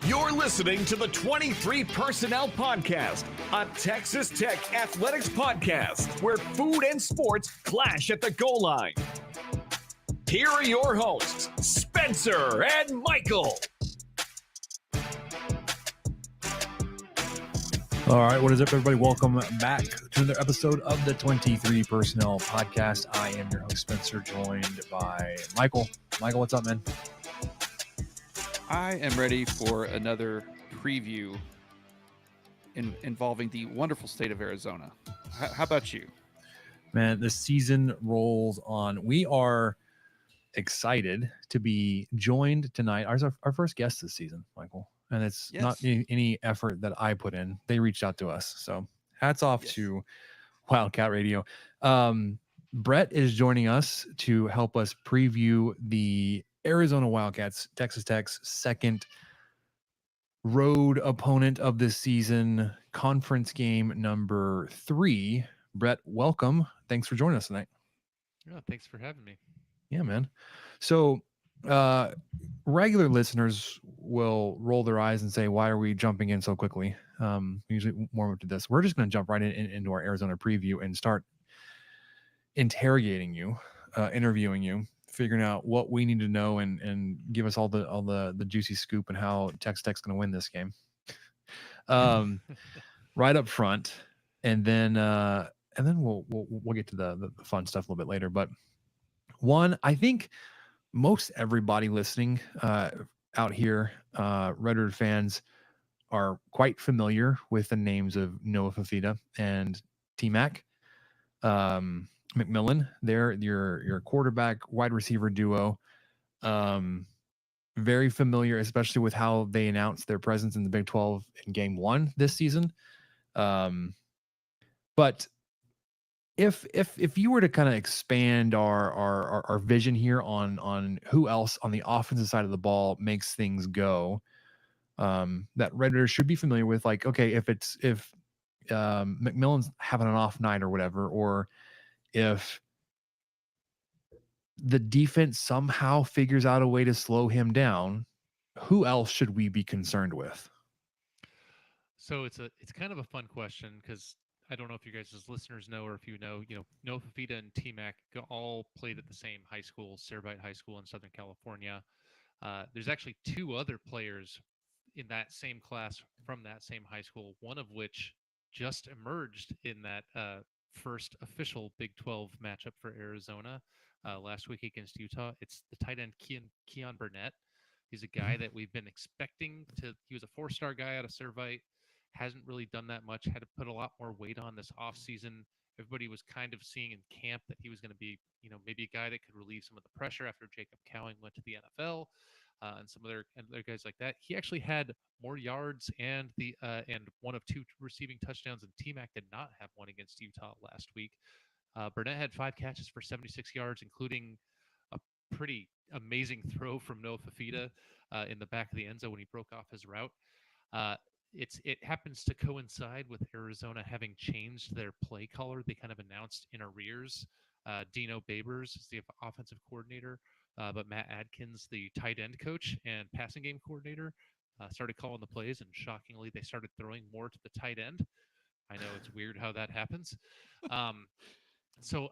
You're listening to the 23 Personnel Podcast, a Texas Tech athletics podcast where food and sports clash at the goal line. Here are your hosts, Spencer and Michael. All right, what is up, everybody? Welcome back to another episode of the 23 Personnel Podcast. I am your host, Spencer, joined by Michael. Michael, what's up, man? I am ready for another preview involving the wonderful state of Arizona. How about you? Man, the season rolls on. We are excited to be joined tonight. Our first guest this season, Michael. And it's not any effort that I put in. They reached out to us. So hats off to Wildcat Radio. Brett is joining us to help us preview the Arizona Wildcats, Texas Tech's second road opponent of this season, conference game number 3. Brett, welcome. Thanks for joining us tonight. Yeah, thanks for having me. Yeah, man. So regular listeners will roll their eyes and say, why are we jumping in so quickly? We usually warm up to this. We're just going to jump right into our Arizona preview and start interrogating you, interviewing you, figuring out what we need to know and give us all the juicy scoop and how Texas Tech's going to win this game. Right up front, and then we'll get to the fun stuff a little bit later. But one, I think most everybody listening out here, Red Bird fans, are quite familiar with the names of Noah Fafita and T-Mac. McMillan, they're your quarterback wide receiver duo. Very familiar, especially with how they announced their presence in the Big 12 in game 1 this season. But if you were to kind of expand our vision here on who else on the offensive side of the ball makes things go, that Redditors should be familiar with, like, okay, if McMillan's having an off night or whatever, or if the defense somehow figures out a way to slow him down, who else should we be concerned with? So it's kind of a fun question because I don't know if you guys as listeners know, or if you know, Noah Fafita and T-Mac all played at the same high school, Cerbite High School in Southern California. There's actually 2 other players in that same class from that same high school, one of which just emerged in that first official Big 12 matchup for Arizona last week against Utah. It's the tight end Keon Burnett. He's a guy that we've been expecting to. He was a 4-star guy out of Cerbite. Hasn't really done that much. Had to put a lot more weight on this offseason. Everybody was kind of seeing in camp that he was going to be, maybe a guy that could relieve some of the pressure after Jacob Cowing went to the NFL, and some other guys like that. He actually had more yards and one of 2 receiving touchdowns, and T-Mac did not have one against Utah last week. Burnett had 5 catches for 76 yards, including a pretty amazing throw from Noah Fafita in the back of the end zone when he broke off his route. It happens to coincide with Arizona having changed their play caller. They kind of announced in arrears. Dino Babers is the offensive coordinator, but Matt Adkins, the tight end coach and passing game coordinator, started calling the plays, and shockingly, they started throwing more to the tight end. I know it's weird how that happens. So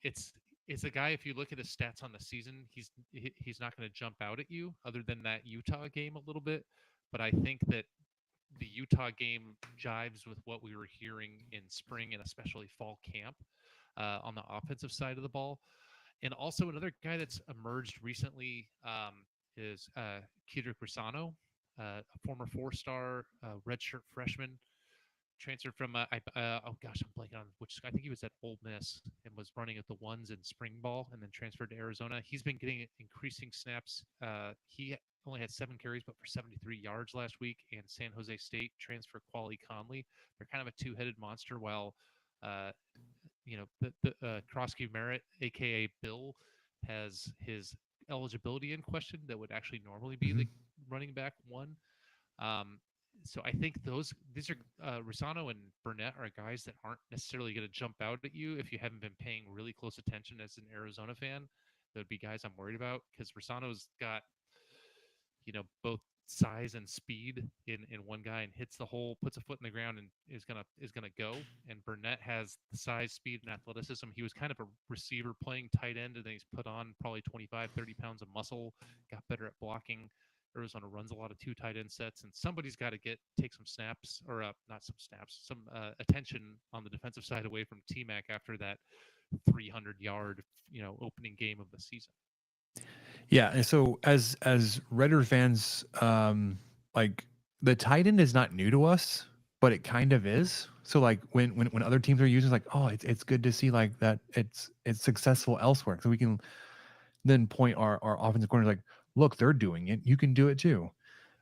it's a guy. If you look at his stats on the season, he's not going to jump out at you, other than that Utah game a little bit. But I think that the Utah game jives with what we were hearing in spring and especially fall camp on the offensive side of the ball. And also another guy that's emerged recently is Kedrick Risano, a former 4-star redshirt freshman, transferred from I'm blanking on which. I think he was at Ole Miss and was running at the ones in spring ball, and then transferred to Arizona. He's been getting increasing snaps. He only had 7 carries, but for 73 yards last week. And San Jose State transfer Quali Conley. They're kind of a 2-headed monster. While the Krosky Merritt, aka Bill, has his eligibility in question. That would actually normally be the running back 1. So I think these are Risano and Burnett are guys that aren't necessarily going to jump out at you if you haven't been paying really close attention as an Arizona fan. That would be guys I'm worried about, because Risano's got both size and speed in one guy and hits the hole, puts a foot in the ground, and is gonna go. And Burnett has the size, speed, and athleticism. He was kind of a receiver playing tight end, and then he's put on probably 25, 30 pounds of muscle, got better at blocking. Arizona runs a lot of two tight end sets, and somebody's got to take some snaps, or not some snaps, some attention on the defensive side away from T-Mac after that 300-yard opening game of the season. Yeah, and so as Redder fans, like the tight end is not new to us, but it kind of is. So like when other teams are using, it's like, oh, it's good to see like that it's successful elsewhere. So we can then point our offensive corners like, look, they're doing it. You can do it too.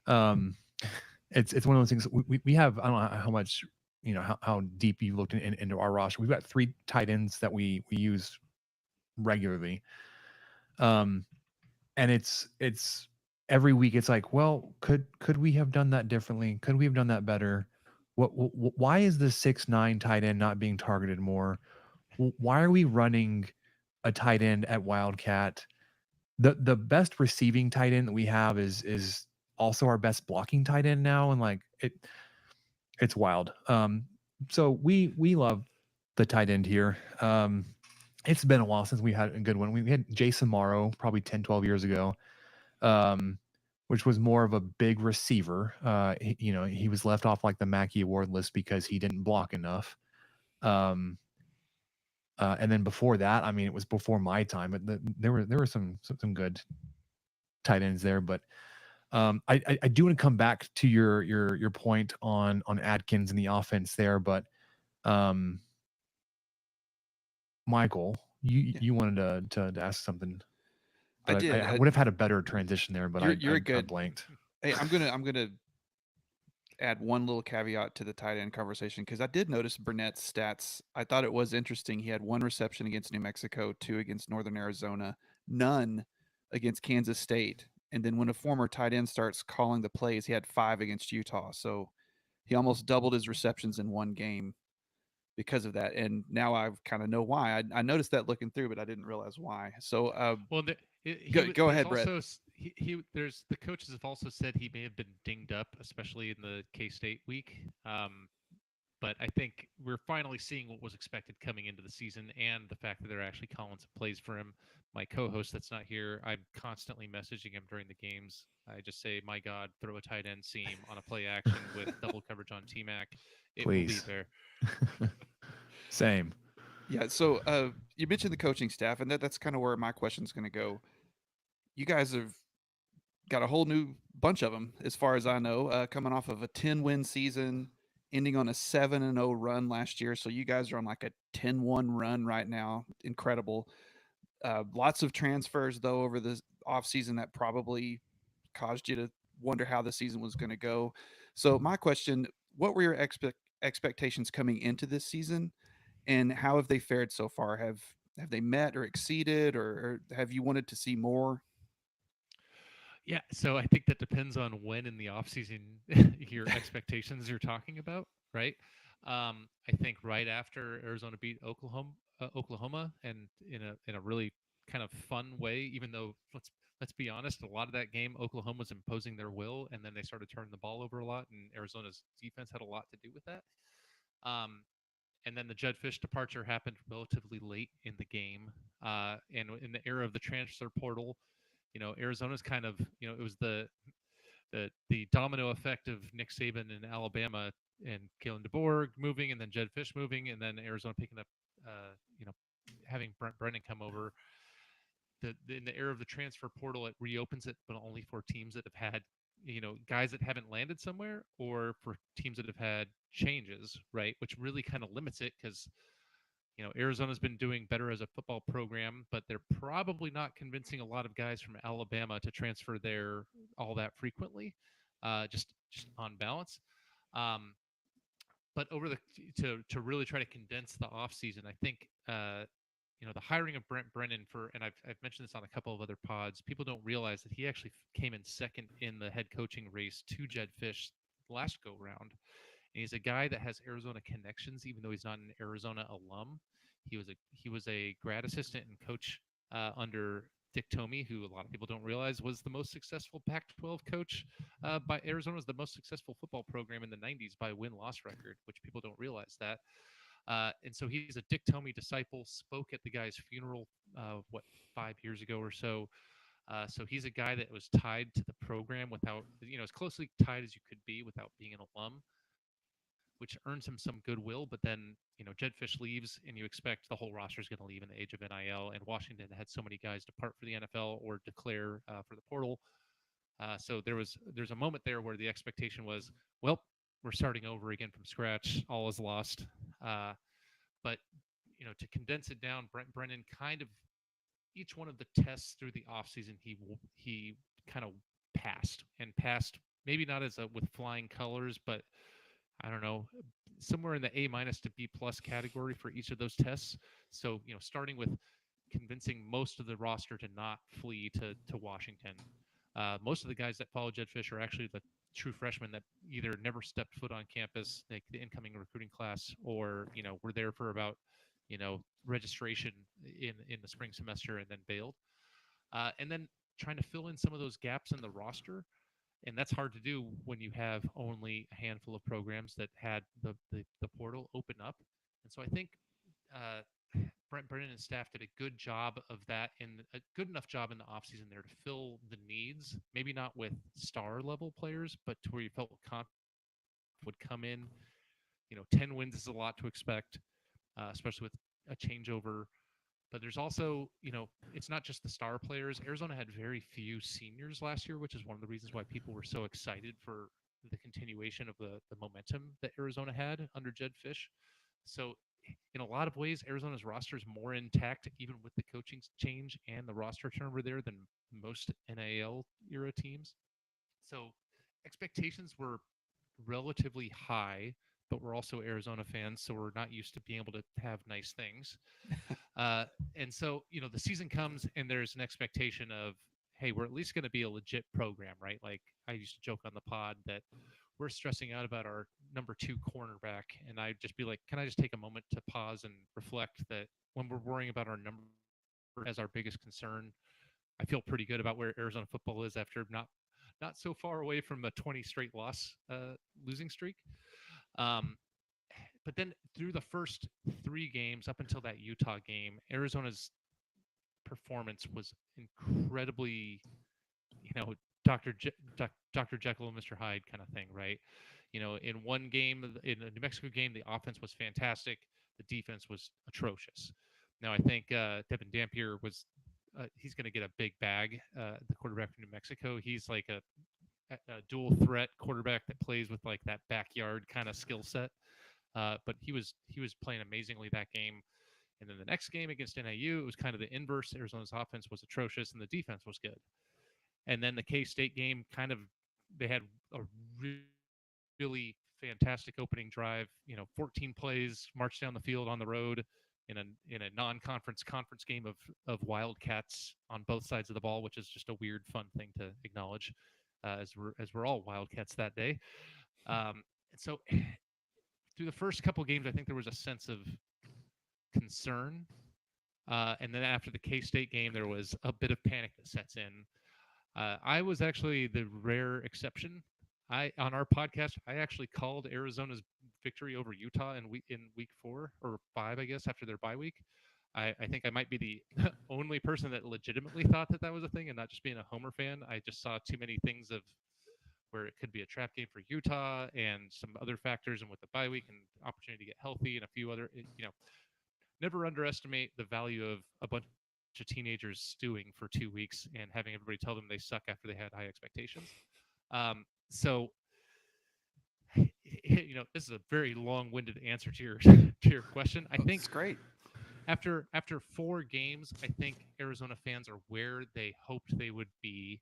It's one of those things. We have, I don't know how much, how deep you looked into our roster. We've got 3 tight ends that we use regularly. And it's every week it's like, well, could we have done that differently? Could we have done that better? Why is the 6'9" tight end not being targeted more? Why are we running a tight end at Wildcat? The best receiving tight end that we have is also our best blocking tight end now, and like it's wild. So we love the tight end here. It's been a while since we had a good one. We had Jason Morrow probably 10, 12 years ago, which was more of a big receiver. He was left off like the Mackey Award list because he didn't block enough. And then before that, I mean, it was before my time, but there were some good tight ends there. But I do want to come back to your point on Adkins and the offense there, but Michael, you wanted to ask something. I did. I would have had a better transition there, but you're I good. blanked. Hey, I'm gonna add one little caveat to the tight end conversation because I did notice Burnett's stats. I thought it was interesting. He had 1 reception against New Mexico, 2 against Northern Arizona, none against Kansas State. And then when a former tight end starts calling the plays, he had 5 against Utah. So he almost doubled his receptions in one game because of that. And now I kind of know why. I noticed that looking through, but I didn't realize why. So Well, go ahead, Brett. There's the coaches have also said he may have been dinged up, especially in the K-State week. But I think we're finally seeing what was expected coming into the season, and the fact that they're actually calling some plays for him. My co-host that's not here, I'm constantly messaging him during the games. I just say, "My God, throw a tight end seam on a play action with double coverage on T-Mac. It Please. will be there." Same. Yeah. So you mentioned the coaching staff, and that's kind of where my question is going to go. You guys have got a whole new bunch of them, as far as I know, coming off of a 10-win season, ending on a 7-0 run last year. So you guys are on like a 10-1 run right now. Incredible. Lots of transfers, though, over the offseason that probably caused you to wonder how the season was going to go. So my question, what were your expectations coming into this season, and how have they fared so far? Have they met or exceeded, or have you wanted to see more? Yeah, so I think that depends on when in the offseason your expectations you're talking about, right? I think right after Arizona beat Oklahoma, and in a really kind of fun way. Even though let's be honest, a lot of that game Oklahoma was imposing their will, and then they started turning the ball over a lot, and Arizona's defense had a lot to do with that. Um, and then the Jedd Fisch departure happened relatively late in the game, and in the era of the transfer portal, Arizona's kind of, it was the domino effect of Nick Saban in Alabama and Kalen DeBoer moving, and then Jedd Fisch moving, and then Arizona picking up, having Brent Brennan come over. In the era of the transfer portal, it reopens it, but only for teams that have had, guys that haven't landed somewhere, or for teams that have had changes, right? Which really kind of limits it because Arizona's been doing better as a football program, but they're probably not convincing a lot of guys from Alabama to transfer there all that frequently, just on balance. But to really try to condense the offseason, I think the hiring of Brent Brennan and I've mentioned this on a couple of other pods. People don't realize that he actually came in second in the head coaching race to Jedd Fisch last go round. And he's a guy that has Arizona connections, even though he's not an Arizona alum. He was a grad assistant and coach under Dick Tomey, who a lot of people don't realize was the most successful Pac-12 coach. By Arizona was the most successful football program in the '90s by win-loss record, which people don't realize that. And so he's a Dick Tomey disciple. Spoke at the guy's funeral, 5 years ago or so. So he's a guy that was tied to the program without, as closely tied as you could be without being an alum, which earns him some goodwill. But then, Jed Fish leaves, and you expect the whole roster is going to leave in the age of NIL. And Washington had so many guys depart for the NFL or declare for the portal. So there's a moment there where the expectation was, well, we're starting over again from scratch. All is lost. But to condense it down, Brent Brennan kind of each one of the tests through the offseason, he kind of passed maybe not with flying colors, but I don't know, somewhere in the A- to B+ category for each of those tests. So, starting with convincing most of the roster to not flee to Washington. Most of the guys that follow Jed Fish are actually the true freshmen that either never stepped foot on campus, like the incoming recruiting class, or, were there for about, registration in the spring semester and then bailed. And then trying to fill in some of those gaps in the roster. And that's hard to do when you have only a handful of programs that had the portal open up. And so I think Brent Brennan and staff did a good job of that, a good enough job in the offseason there to fill the needs, maybe not with star level players, but to where you felt confident would come in. 10 wins is a lot to expect, especially with a changeover. But there's also, it's not just the star players. Arizona had very few seniors last year, which is one of the reasons why people were so excited for the continuation of the momentum that Arizona had under Jed Fish. So in a lot of ways, Arizona's roster is more intact, even with the coaching change and the roster turnover there, than most NAL era teams. So expectations were relatively high, but we're also Arizona fans, so we're not used to being able to have nice things. And so, the season comes and there's an expectation of, hey, we're at least going to be a legit program, right? Like I used to joke on the pod that we're stressing out about our number 2 cornerback. And I'd just be like, can I just take a moment to pause and reflect that when we're worrying about our number as our biggest concern, I feel pretty good about where Arizona football is after not so far away from a 20 straight loss losing streak. But then through the first 3 games up until that Utah game, Arizona's performance was incredibly, Dr. Jekyll and Mr. Hyde kind of thing, right? In one game, in the New Mexico game, the offense was fantastic. The defense was atrocious. Now, I think Devin Dampier he's going to get a big bag, the quarterback from New Mexico. He's like a dual threat quarterback that plays with like that backyard kind of skill set. But he was playing amazingly that game. And then the next game against NIU, it was kind of the inverse. Arizona's offense was atrocious and the defense was good. And then the K-State game, they had a really fantastic opening drive. 14 plays, marched down the field on the road in a non-conference game of Wildcats on both sides of the ball, which is just a weird, fun thing to acknowledge, as we're all Wildcats that day. And so through the first couple games, I think there was a sense of concern. And then after the K-State game, there was a bit of panic that sets in. I was actually the rare exception. On our podcast, I actually called Arizona's victory over Utah in week 4 or 5, I guess, after their bye week. I think I might be the only person that legitimately thought that was a thing and not just being a Homer fan. I just saw too many things of where it could be a trap game for Utah and some other factors, and with the bye week and opportunity to get healthy and a few other, never underestimate the value of a bunch of teenagers stewing for 2 weeks and having everybody tell them they suck after they had high expectations. So, this is a very long-winded answer to your question. I think it's great. After 4 games, I think Arizona fans are where they hoped they would be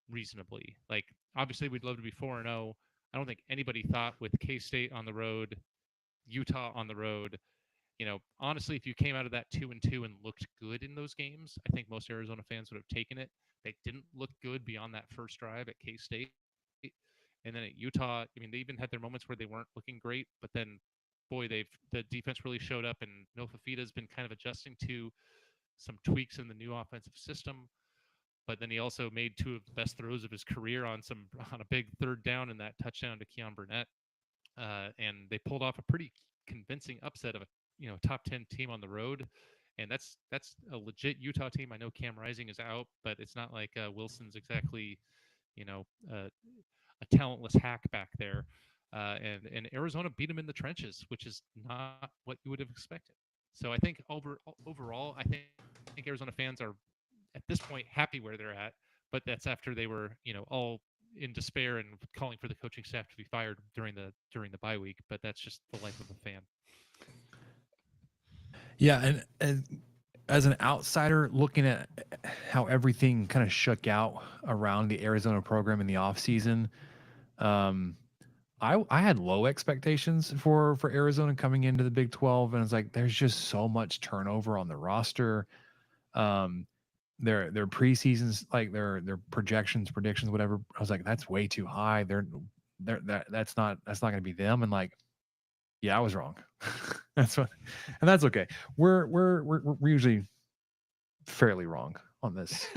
reasonably. Like, obviously, we'd love to be 4-0. I don't think anybody thought with K-State on the road, Utah on the road. Honestly, if you came out of that 2-2 and looked good in those games, I think most Arizona fans would have taken it. They didn't look good beyond that first drive at K-State. And then at Utah, they even had their moments where they weren't looking great, but then, boy, the defense really showed up, and No Fafita's been kind of adjusting to some tweaks in the new offensive system. but then he also made two of the best throws of his career on a big third down and that touchdown to Keon Burnett. And they pulled off a pretty convincing upset of a top 10 team on the road. And that's a legit Utah team. I know Cam Rising is out, but it's not like Wilson's exactly you know uh, a talentless hack back there. And Arizona beat them in the trenches, which is not what you would have expected. So I think overall, I think Arizona fans are at this point happy where they're at, but that's after they were all in despair and calling for the coaching staff to be fired during the bye week. But that's just the life of a fan. Yeah, and as an outsider looking at how everything kind of shook out around the Arizona program in the offseason, I had low expectations for Arizona coming into the Big 12, and it's like there's just so much turnover on the roster. Um, their preseasons, like their predictions, whatever. I was like, that's way too high. That's not going to be them. And like, yeah, I was wrong. That's what, and that's okay. We're usually fairly wrong on this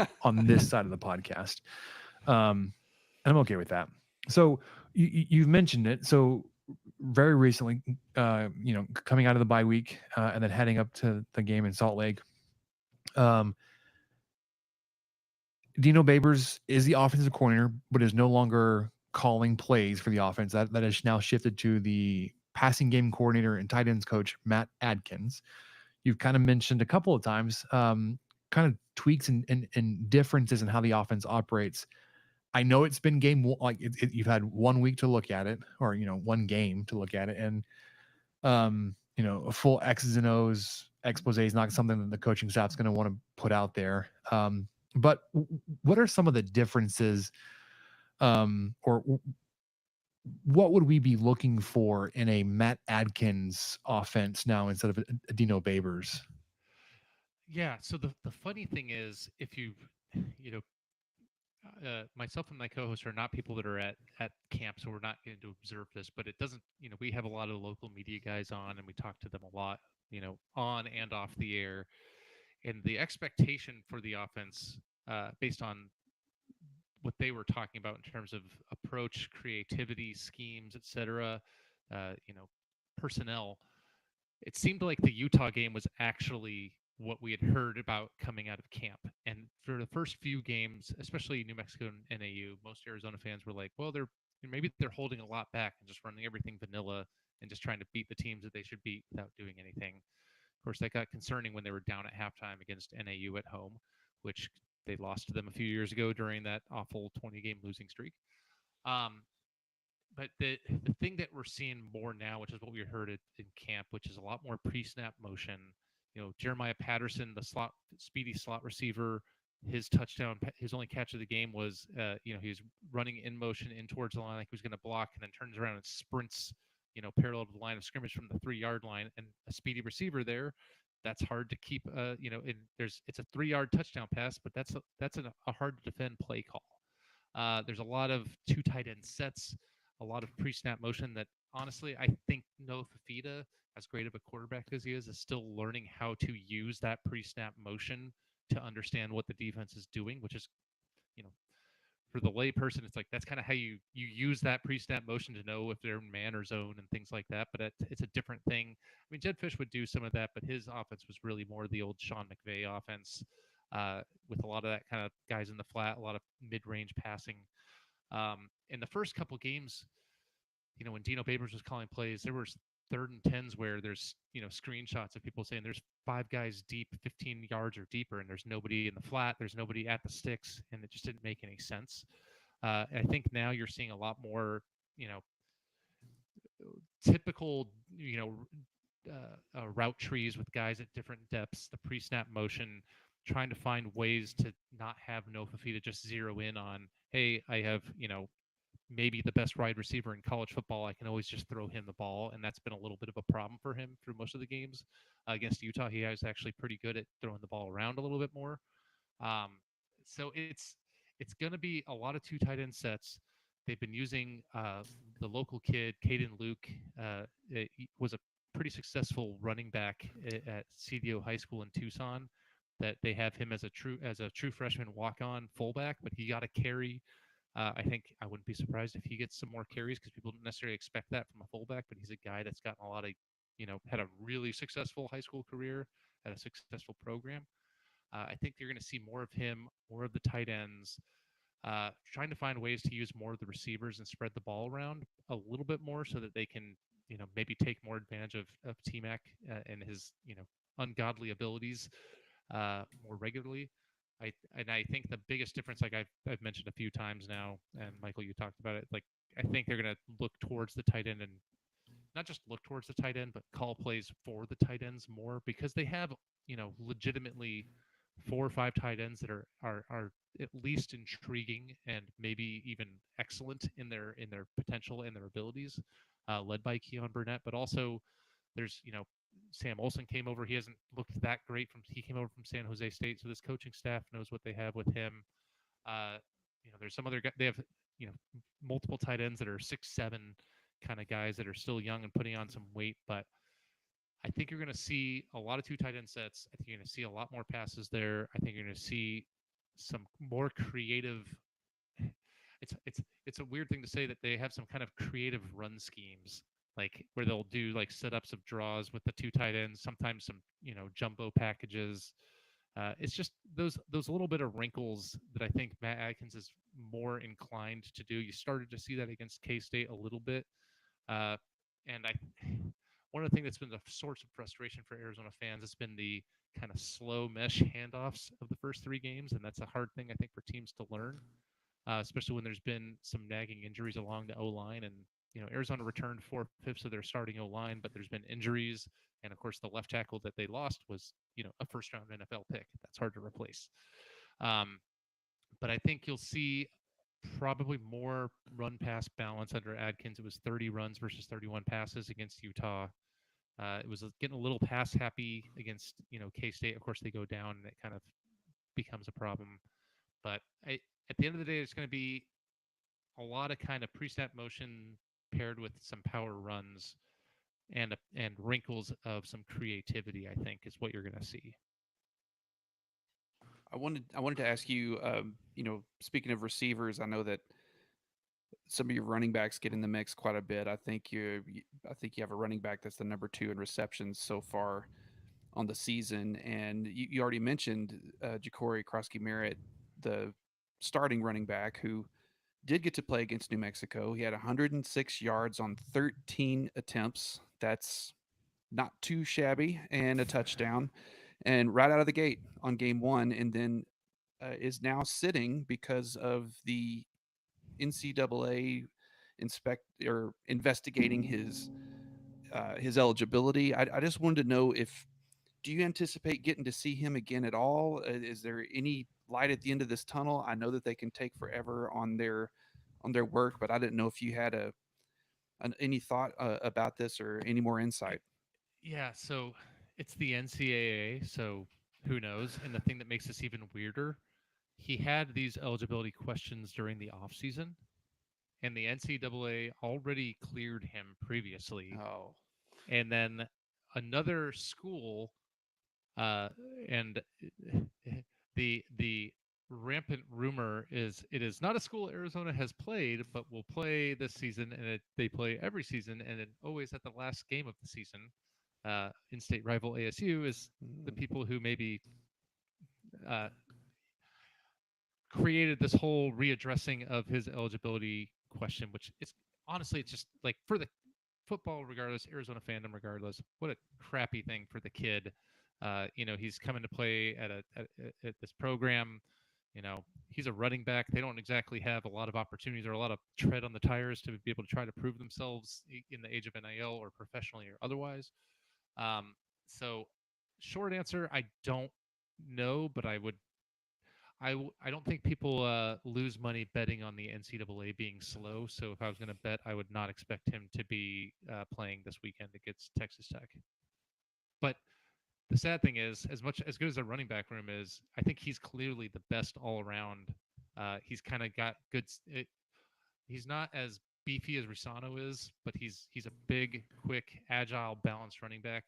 side of the podcast, and I'm okay with that. So you've mentioned it. So very recently, coming out of the bye week and then heading up to the game in Salt Lake. Dino Babers is the offensive coordinator, but is no longer calling plays for the offense. That has now shifted to the passing game coordinator and tight ends coach, Matt Adkins. You've kind of mentioned a couple of times, kind of tweaks and differences in how the offense operates. I know it's been you've had 1 week to look at it, or one game to look at it, and a full X's and O's expose is not something that the coaching staff's going to want to put out there. But what are some of the differences, or what would we be looking for in a Matt Adkins offense now instead of a Dino Babers? Yeah. So the funny thing is, if you know, myself and my co-hosts are not people that are at camp, so we're not going to observe this. But it doesn't, we have a lot of local media guys on, and we talk to them a lot, on and off the air. And the expectation for the offense, based on what they were talking about in terms of approach, creativity, schemes, etc., personnel, it seemed like the Utah game was actually what we had heard about coming out of camp. And for the first few games, especially New Mexico and NAU, most Arizona fans were like, well, maybe they're holding a lot back and just running everything vanilla and just trying to beat the teams that they should beat without doing anything. Of course, that got concerning when they were down at halftime against NAU at home, which they lost to them a few years ago during that awful 20-game losing streak. Um, but the thing that we're seeing more now, which is what we heard in camp, which is a lot more pre-snap motion. Jeremiah Patterson, the speedy slot receiver, his only catch of the game was, he was running in motion in towards the line like he was going to block, and then turns around and sprints, parallel to the line of scrimmage from the 3-yard line, and a speedy receiver there. That's hard to keep. It's a 3-yard touchdown pass, but that's a hard to defend play call. There's a lot of two tight end sets, a lot of pre-snap motion that honestly I think Noah Fifita, as great of a quarterback as he is still learning how to use that pre-snap motion to understand what the defense is doing, which is, for the lay person, it's like that's kind of how you use that pre-snap motion to know if they're man or zone and things like that. But it's a different thing. I mean, Jed Fish would do some of that, but his offense was really more the old Sean McVay offense, with a lot of that kind of guys in the flat, a lot of mid-range passing. In the first couple games, when Dino Babers was calling plays, there was 3rd and 10s where there's, screenshots of people saying there's 5 guys deep, 15 yards or deeper, and there's nobody in the flat, there's nobody at the sticks, and it just didn't make any sense. I think now you're seeing a lot more, typical, route trees with guys at different depths, the pre-snap motion, trying to find ways to not have no Fafita just zero in on, hey, I have, maybe the best wide receiver in college football. I can always just throw him the ball, and that's been a little bit of a problem for him through most of the games. Against Utah, he was actually pretty good at throwing the ball around a little bit more. So it's going to be a lot of 2 tight end sets. They've been using the local kid, Caden Luke. He was a pretty successful running back at CDO High School in Tucson. that they have him as a true freshman walk-on fullback, but he got a carry. I think I wouldn't be surprised if he gets some more carries because people don't necessarily expect that from a fullback, but he's a guy that's gotten a lot of, had a really successful high school career at a successful program. I think you're going to see more of him, more of the tight ends, trying to find ways to use more of the receivers and spread the ball around a little bit more so that they can, maybe take more advantage of T-Mac and his, ungodly abilities more regularly. I think the biggest difference, like I've mentioned a few times now, and Michael, you talked about it. Like I think they're going to look towards the tight end and not just look towards the tight end, but call plays for the tight ends more because they have, legitimately 4 or 5 tight ends that are at least intriguing and maybe even excellent in their potential and their abilities, led by Keon Burnett, but also there's Sam Olson came over. He hasn't looked that great he came over from San Jose State, so this coaching staff knows what they have with him. There's some other guys. They have multiple tight ends that are 6'7" kind of guys that are still young and putting on some weight, but I think you're going to see a lot of 2 tight end sets. I think you're going to see a lot more passes there. I think you're going to see some more creative. It's a weird thing to say that they have some kind of creative run schemes, like where they'll do like setups of draws with the 2 tight ends, sometimes some jumbo packages. It's just those little bit of wrinkles that I think Matt Adkins is more inclined to do. You started to see that against K-State a little bit, and one of the things that's been the source of frustration for Arizona fans has been the kind of slow mesh handoffs of the first 3 games, and that's a hard thing I think for teams to learn, especially when there's been some nagging injuries along the O-line. And Arizona returned 4/5 of their starting O-line, but there's been injuries, and of course the left tackle that they lost was a first-round NFL pick. That's hard to replace. But I think you'll see probably more run-pass balance under Adkins. It was 30 runs versus 31 passes against Utah. It was getting a little pass happy against K-State. Of course, they go down, and it kind of becomes a problem. But at the end of the day, it's going to be a lot of kind of pre-snap motion paired with some power runs and wrinkles of some creativity, I think, is what you're going to see. I wanted to ask you, speaking of receivers, I know that some of your running backs get in the mix quite a bit. I think you have a running back that's the number 2 in receptions so far on the season, and you already mentioned Ja'Cory Krosky-Merritt, the starting running back who did get to play against New Mexico. He had 106 yards on 13 attempts. That's not too shabby, and a touchdown, and right out of the gate on game 1, and then is now sitting because of the NCAA investigating his eligibility. I just wanted to know do you anticipate getting to see him again at all? Is there any light at the end of this tunnel? I know that they can take forever on their work, but I didn't know if you had any thought about this or any more insight. Yeah, so it's the NCAA, so who knows? And the thing that makes this even weirder, he had these eligibility questions during the off season, and the NCAA already cleared him previously. Oh, And then another school, and the rampant rumor is it is not a school Arizona has played, but will play this season, and they play every season, and it always at the last game of the season. In-state rival ASU is the people who maybe created this whole readdressing of his eligibility question, which is honestly, it's just like for the football, regardless, Arizona fandom, regardless, what a crappy thing for the kid. He's coming to play at this program. He's a running back. They don't exactly have a lot of opportunities or a lot of tread on the tires to be able to try to prove themselves in the age of NIL or professionally or otherwise. So short answer, I don't know, but I don't think people lose money betting on the NCAA being slow. So if I was going to bet, I would not expect him to be playing this weekend against Texas Tech. But the sad thing is, as good as our running back room is, I think he's clearly the best all around. He's kind of got good. He's not as beefy as Risano is, but he's a big, quick, agile, balanced running back.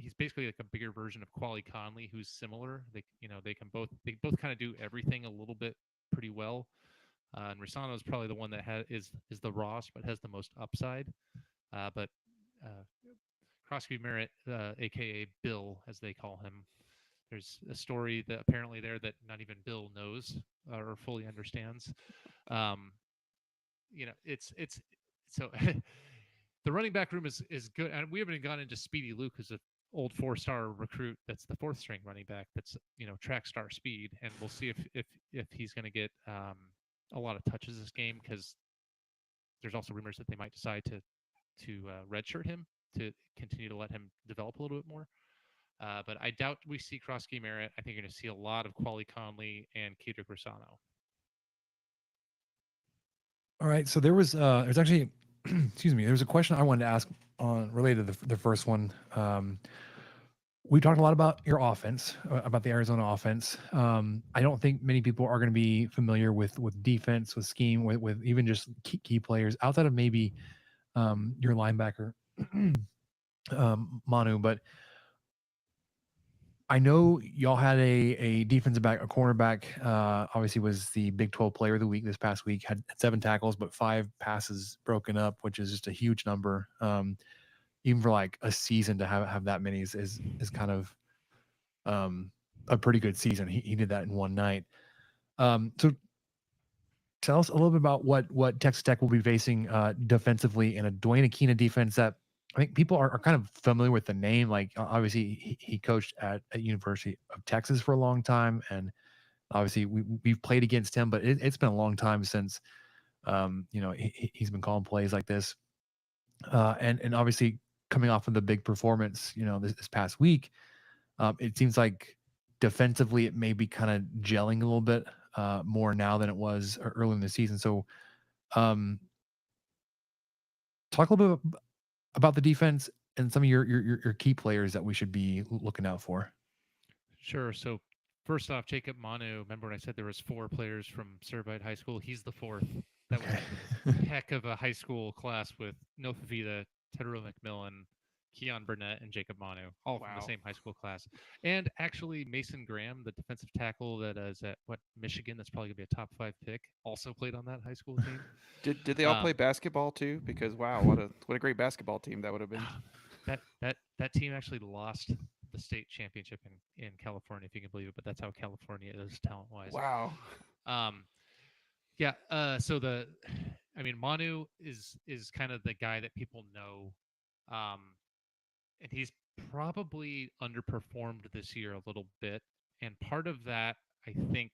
he's basically like a bigger version of Quali Conley, who's similar. They both kind of do everything a little bit pretty well. And Risano is probably the one that is the rawest, but has the most upside. But Krosky Merritt, aka Bill, as they call him, there's a story that apparently there that not even Bill knows or fully understands. Um, it's so the running back room is good, and we haven't even gone into Speedy Luke, who's an old 4-star recruit. That's the 4th string running back. That's track star speed, and we'll see if he's going to get a lot of touches this game, because there's also rumors that they might decide to redshirt him to continue to let him develop a little bit more. But I doubt we see Krosky Merritt. I think you're going to see a lot of Quali Conley and Kedrick Rossano. All right. So there's actually, excuse me, there's a question I wanted to ask on related to the first one. We talked a lot about your offense, about the Arizona offense. I don't think many people are going to be familiar with defense, with scheme, with even just key players outside of maybe your linebacker, Manu. But I know y'all had a defensive back, a cornerback. Obviously, was the Big 12 Player of the Week this past week. Had 7 tackles, but 5 passes broken up, which is just a huge number. Even for like a season to have that many is kind of a pretty good season. He did that in one night. So tell us a little bit about what Texas Tech will be facing defensively in a Dwayne Aquina defense that I think people are kind of familiar with the name. Like obviously he coached at University of Texas for a long time, and obviously we've played against him, but it's been a long time since he's been calling plays like this. And obviously coming off of the big performance, this past week, it seems like defensively it may be kind of gelling a little bit more now than it was early in the season. So talk a little bit about the defense and some of your key players that we should be looking out for. Sure. So first off, Jacob Manu, remember when I said there was 4 players from Servite High School? He's the 4th. That was a heck of a high school class with No Favita, Tedero McMillan, Keon Burnett, and Jacob Manu, all from the same high school class. And actually, Mason Graham, the defensive tackle that is at Michigan, that's probably gonna be a top 5 pick, also played on that high school team. Did they all play basketball too? Because wow, what a great basketball team that would have been. That team actually lost the state championship in California, if you can believe it. But that's how California is talent wise. Wow. Yeah. Manu is kind of the guy that people know, and he's probably underperformed this year a little bit. And part of that, I think,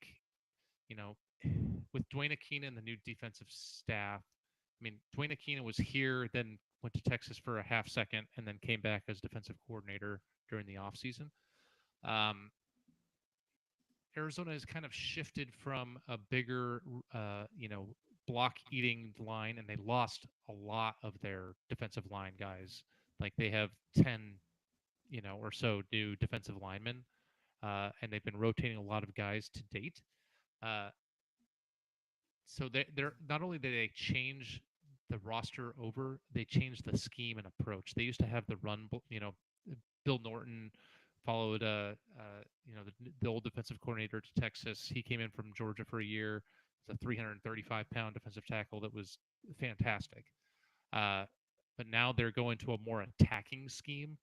with Dwayne Aquina and the new defensive staff. I mean, Dwayne Aquina was here, then went to Texas for a half second, and then came back as defensive coordinator during the offseason. Arizona has kind of shifted from a bigger, block-eating line, and they lost a lot of their defensive line guys. Like they have 10, or so new defensive linemen, and they've been rotating a lot of guys to date. So they're not only did they change the roster over, they changed the scheme and approach. They used to have the run, Bill Norton followed the old defensive coordinator to Texas. He came in from Georgia for a year. It's a 335-pound defensive tackle that was fantastic. But now they're going to a more attacking scheme.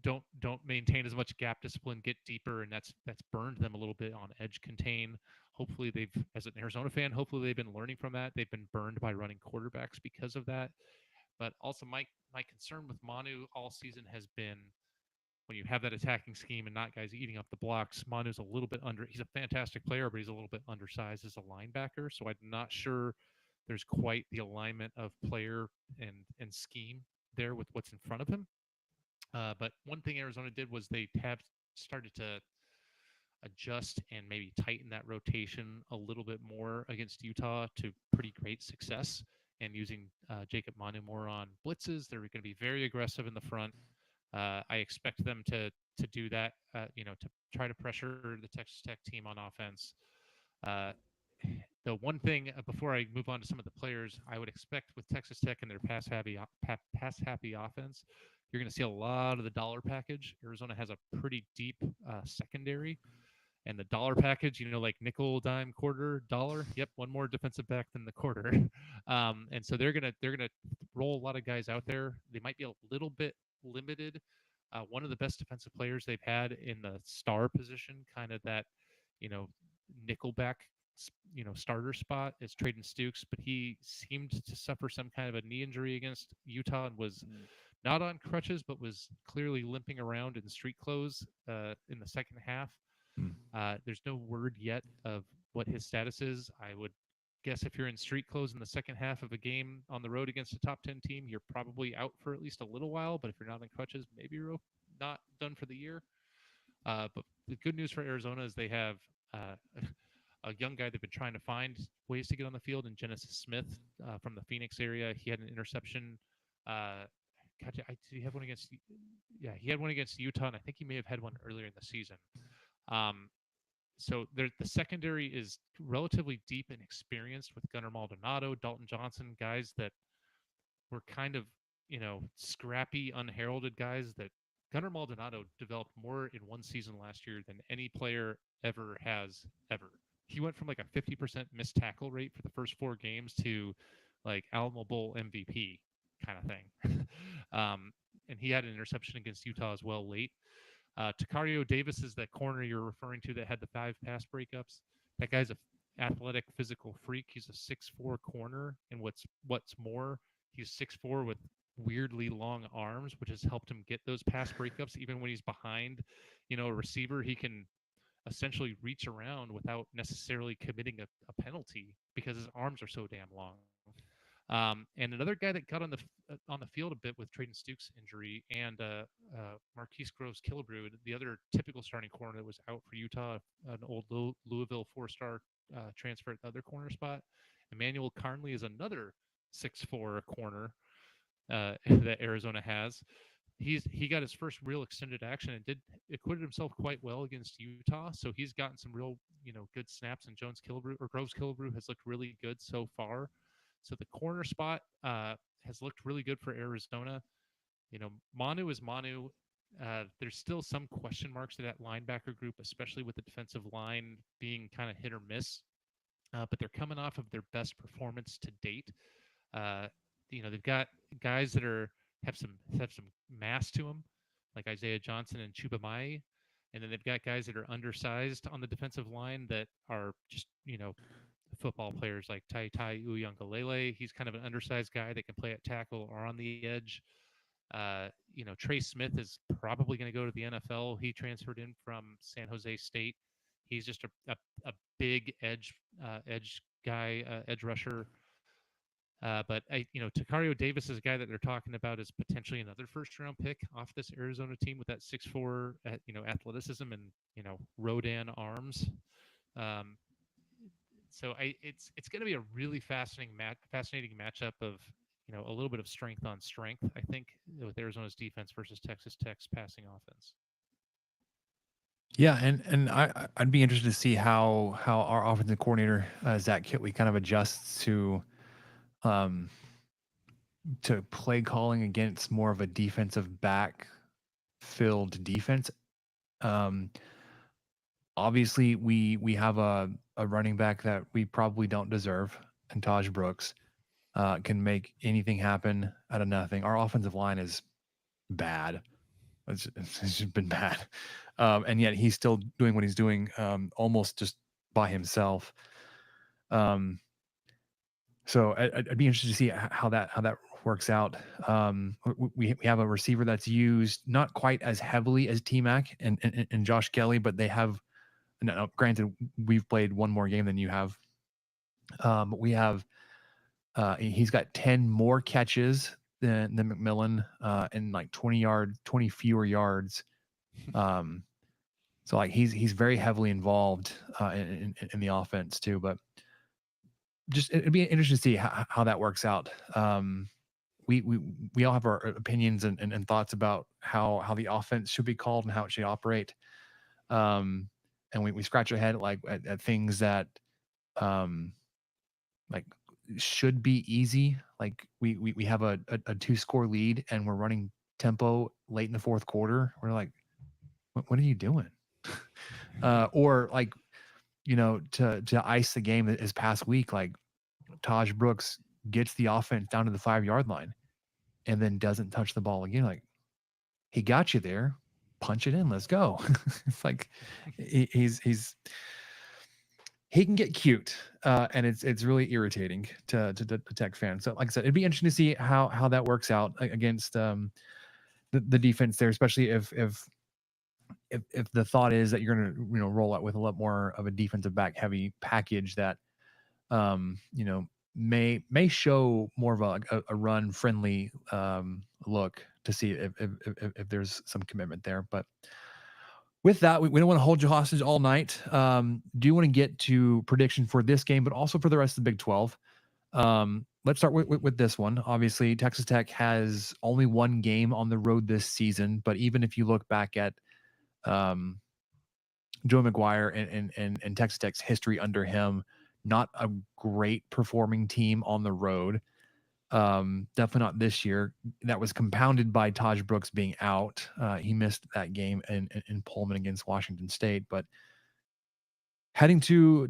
Don't maintain as much gap discipline, get deeper, and that's burned them a little bit on edge contain. Hopefully they've, as an Arizona fan, hopefully they've been learning from that. They've been burned by running quarterbacks because of that. But also my concern with Manu all season has been when you have that attacking scheme and not guys eating up the blocks, Manu's a little bit he's a fantastic player, but he's a little bit undersized as a linebacker. So I'm not sure there's quite the alignment of player and scheme there with what's in front of him. But one thing Arizona did was they have started to adjust and maybe tighten that rotation a little bit more against Utah to pretty great success, and using Jacob Manu more on blitzes. They're going to be very aggressive in the front. I expect them to do that, to try to pressure the Texas Tech team on offense. The one thing before I move on to some of the players, I would expect with Texas Tech and their pass happy offense, you're going to see a lot of the dollar package. Arizona has a pretty deep secondary, and the dollar package, like nickel, dime, quarter, dollar. Yep, one more defensive back than the quarter. And so they're gonna roll a lot of guys out there. They might be a little bit limited. One of the best defensive players they've had in the star position, kind of that, you know, nickelback, starter spot is Traden Stukes, but he seemed to suffer some kind of a knee injury against Utah and was not on crutches, but was clearly limping around in street clothes in the second half. There's no word yet of what his status is. I would guess if you're in street clothes in the second half of a game on the road against a top 10 team, you're probably out for at least a little while. But if you're not in crutches, maybe you're not done for the year. But the good news for Arizona is they have uh, a young guy they've been trying to find ways to get on the field in Genesis Smith from the Phoenix area. He had an interception. Did he have one against? Yeah, he had one against Utah, and I think he may have had one earlier in the season. So the secondary is relatively deep and experienced with Gunnar Maldonado, Dalton Johnson, guys that were kind of, scrappy, unheralded guys that Gunnar Maldonado developed more in one season last year than any player ever has ever. He went from like a 50% missed tackle rate for the first 4 games to like Alamo Bowl MVP kind of thing. And he had an interception against Utah as well late. Takario Davis is that corner you're referring to that had the 5 pass breakups. That guy's a athletic, physical freak. He's a 6'4" corner, and what's more, he's 6'4" with weirdly long arms, which has helped him get those pass breakups. Even when he's behind, a receiver, he can essentially reach around without necessarily committing a penalty because his arms are so damn long. And another guy that got on the field a bit with Traden Stukes' injury and Marquise Groves Killebrew, the other typical starting corner that was out for Utah, an old Louisville 4-star transfer at the other corner spot. Emmanuel Carnley is another 6'4" corner that Arizona has. He got his first real extended action and acquitted himself quite well against Utah. So he's gotten some real good snaps, and Groves Killebrew has looked really good so far. So the corner spot has looked really good for Arizona. Manu is Manu. There's still some question marks to that linebacker group, especially with the defensive line being kind of hit or miss. But they're coming off of their best performance to date. They've got guys that have some mass to them, like Isaiah Johnson and Chuba Mai. And then they've got guys that are undersized on the defensive line that are just, football players like Tai Uyunglele. He's kind of an undersized guy that can play at tackle or on the edge. Trey Smith is probably going to go to the NFL. He transferred in from San Jose State. He's just a big edge guy, edge rusher. But Takario Davis is a guy that they're talking about as potentially another first-round pick off this Arizona team with that 6'4", athleticism and Rodan arms. So it's going to be a really fascinating matchup of a little bit of strength on strength, I think, with Arizona's defense versus Texas Tech's passing offense. Yeah, and I'd be interested to see how our offensive coordinator Zach Kitley kind of adjusts to play calling against more of a defensive back filled defense. Obviously, we have a running back that we probably don't deserve, and Taj Brooks can make anything happen out of nothing. Our offensive line is bad. It's just been bad. And yet he's still doing what he's doing almost just by himself. So I'd be interested to see how that works out. We have a receiver that's used not quite as heavily as T-Mac and Josh Kelly, but they have. No, granted, we've played one more game than you have. We have. He's got 10 more catches than McMillan and like 20 fewer yards. So like he's very heavily involved in the offense too. But just it'd be interesting to see how that works out. We all have our opinions and thoughts about how the offense should be called and how it should operate. And we scratch our head at things that like should be easy. Like we have a 2-score lead and we're running tempo late in the fourth quarter. We're like, what are you doing? Or like, to ice the game this past week, like Taj Brooks gets the offense down to the 5-yard line and then doesn't touch the ball again. Like, he got you there, punch it in, let's go. It's like he can get cute, and it's really irritating to Tech fans. So like I said, it'd be interesting to see how that works out against the defense there, especially if the thought is that you're going to roll out with a lot more of a defensive back heavy package that may show more of a run friendly look to see if there's some commitment there. But with that, we don't want to hold you hostage all night. Do you want to get to prediction for this game, but also for the rest of the Big 12? Let's start with this one. Obviously, Texas Tech has only one game on the road this season, but even if you look back at Joe McGuire and Texas Tech's history under him, not a great performing team on the road. Definitely not this year. That was compounded by Taj Brooks being out. He missed that game in Pullman against Washington State. But heading to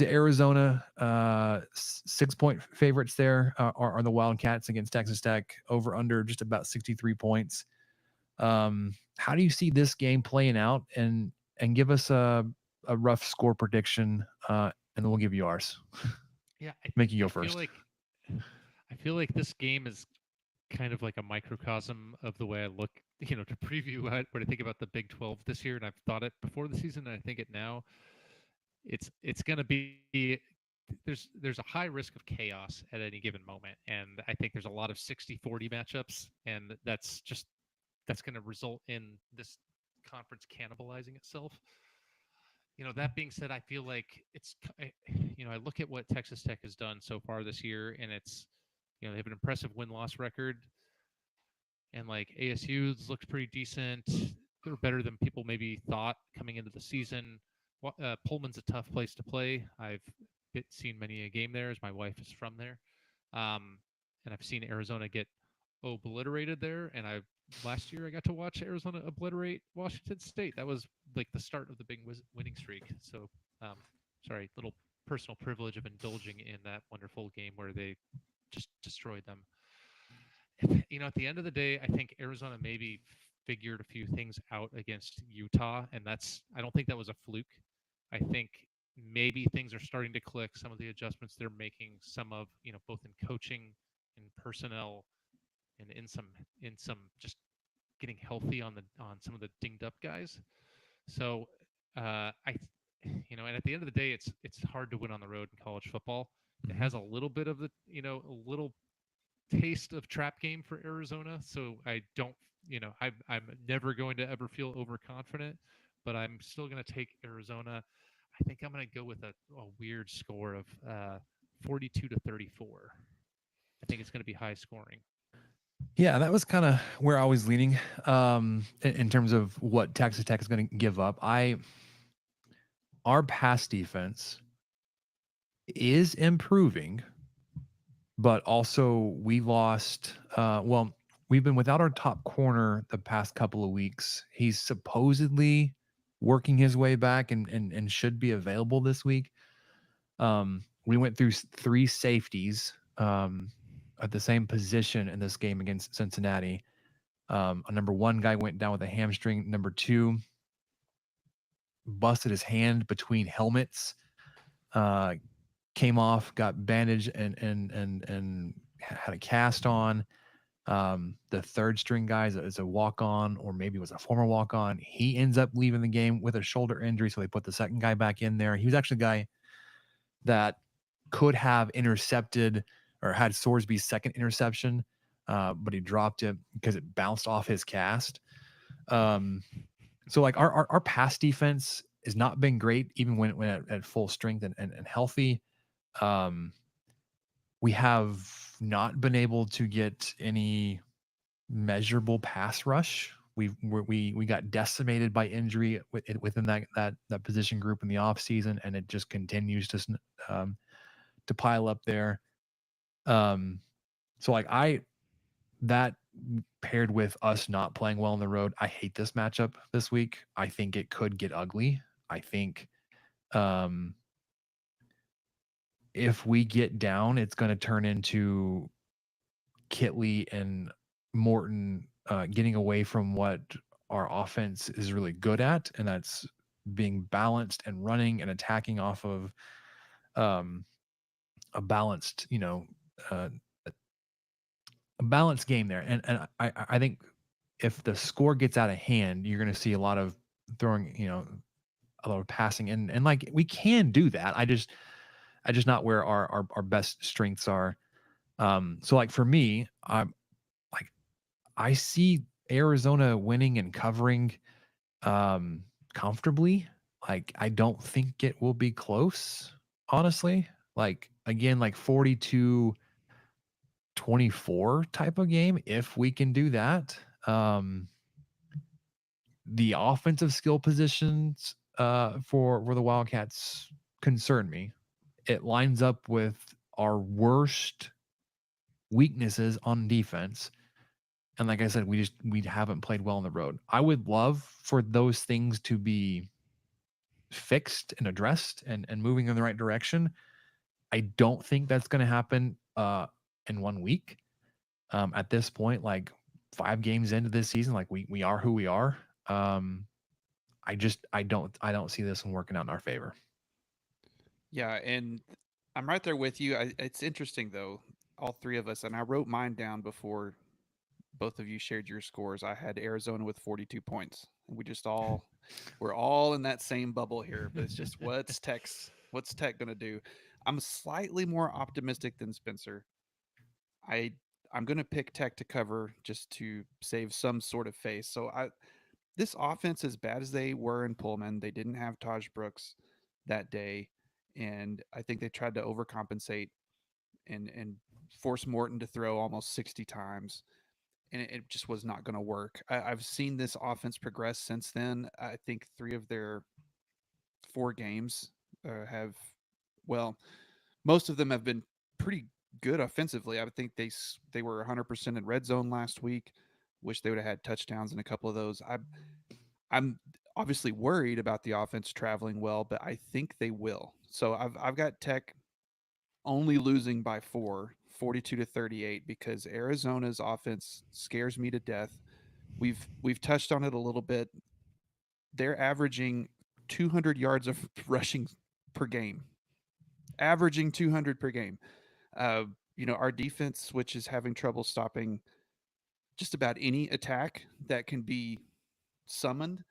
Arizona, 6-point favorites there are the Wildcats against Texas Tech, over under just about 63 points. How do you see this game playing out? And give us a rough score prediction, and then we'll give you ours. Yeah, Make you go first. I feel like this game is kind of like a microcosm of the way I look, to preview what I think about the Big 12 this year. And I've thought it before the season, and I think it now. It's going to be there's a high risk of chaos at any given moment, and I think there's a lot of 60-40 matchups, and that's going to result in this conference cannibalizing itself. That being said, I feel like I look at what Texas Tech has done so far this year, and it's, they have an impressive win-loss record, and like ASU's looked pretty decent. They're better than people maybe thought coming into the season. Pullman's a tough place to play. I've seen many a game there, as my wife is from there, and I've seen Arizona get obliterated there. And last year I got to watch Arizona obliterate Washington State. That was like the start of the big winning streak. So, sorry, little personal privilege of indulging in that wonderful game where they just destroyed them. At the end of the day, I think Arizona maybe figured a few things out against Utah, and I don't think that was a fluke. I think maybe things are starting to click. Some of the adjustments they're making, some of, both in coaching and personnel, and in some just getting healthy on some of the dinged up guys. So and at the end of the day, it's hard to win on the road in college football. It has a little bit of a little taste of trap game for Arizona. So I don't, I'm never going to ever feel overconfident, but I'm still going to take Arizona. I think I'm going to go with a weird score of 42-34. I think it's going to be high scoring. Yeah, that was kind of where I was leaning in terms of what Texas Tech is going to give up. Our pass defense is improving, but also we lost. We've been without our top corner the past couple of weeks. He's supposedly working his way back and should be available this week. We went through 3 safeties at the same position in this game against Cincinnati. A number 1 guy went down with a hamstring. Number 2 busted his hand between helmets, came off, got bandaged and had a cast on. The third string guy is a walk-on, or maybe was a former walk-on. He ends up leaving the game with a shoulder injury, so they put the second guy back in there. He was actually a guy that could have intercepted or had Sorsby's second interception, but he dropped it because it bounced off his cast. So like our pass defense has not been great, even when at full strength and healthy. We have not been able to get any measurable pass rush. We got decimated by injury within that position group in the offseason, and it just continues to pile up there. So like that paired with us not playing well on the road, I hate this matchup this week. I think it could get ugly. I think if we get down, it's going to turn into Kitley and Morton getting away from what our offense is really good at, and that's being balanced and running and attacking off of a balanced, uh, a balanced game there. And I think if the score gets out of hand, you're going to see a lot of throwing, a lot of passing, and like we can do that. I just not where our best strengths are. So like for me, I see Arizona winning and covering comfortably. Like I don't think it will be close, honestly. Like again, like 42-24 type of game if we can do that. The offensive skill positions for the Wildcats concern me. It lines up with our worst weaknesses on defense. And like I said, we haven't played well on the road. I would love for those things to be fixed and addressed and moving in the right direction. I don't think that's going to happen in 1 week. At this point, like 5 games into this season, like we are who we are. I don't see this one working out in our favor. Yeah, and I'm right there with you. It's interesting though, all three of us, and I wrote mine down before both of you shared your scores. I had Arizona with 42 points. We're all in that same bubble here, but it's just what's Tech going to do? I'm slightly more optimistic than Spencer. I I'm going to pick Tech to cover just to save some sort of face. So I this offense, as bad as they were in Pullman, they didn't have Taj Brooks that day, and I think they tried to overcompensate and force Morton to throw almost 60 times, and it just was not going to work. I've seen this offense progress since then. I think 3 of their 4 games have, well, most of them have been pretty good offensively. I would think they were 100% in red zone last week. Wish they would have had touchdowns in a couple of those. I'm obviously worried about the offense traveling well, but I think they will. So I've got Tech only losing by 4, 42-38, because Arizona's offense scares me to death. We've touched on it a little bit. They're averaging 200 yards of rushing per game. Averaging 200 per game. Our defense, which is having trouble stopping just about any attack that can be summoned.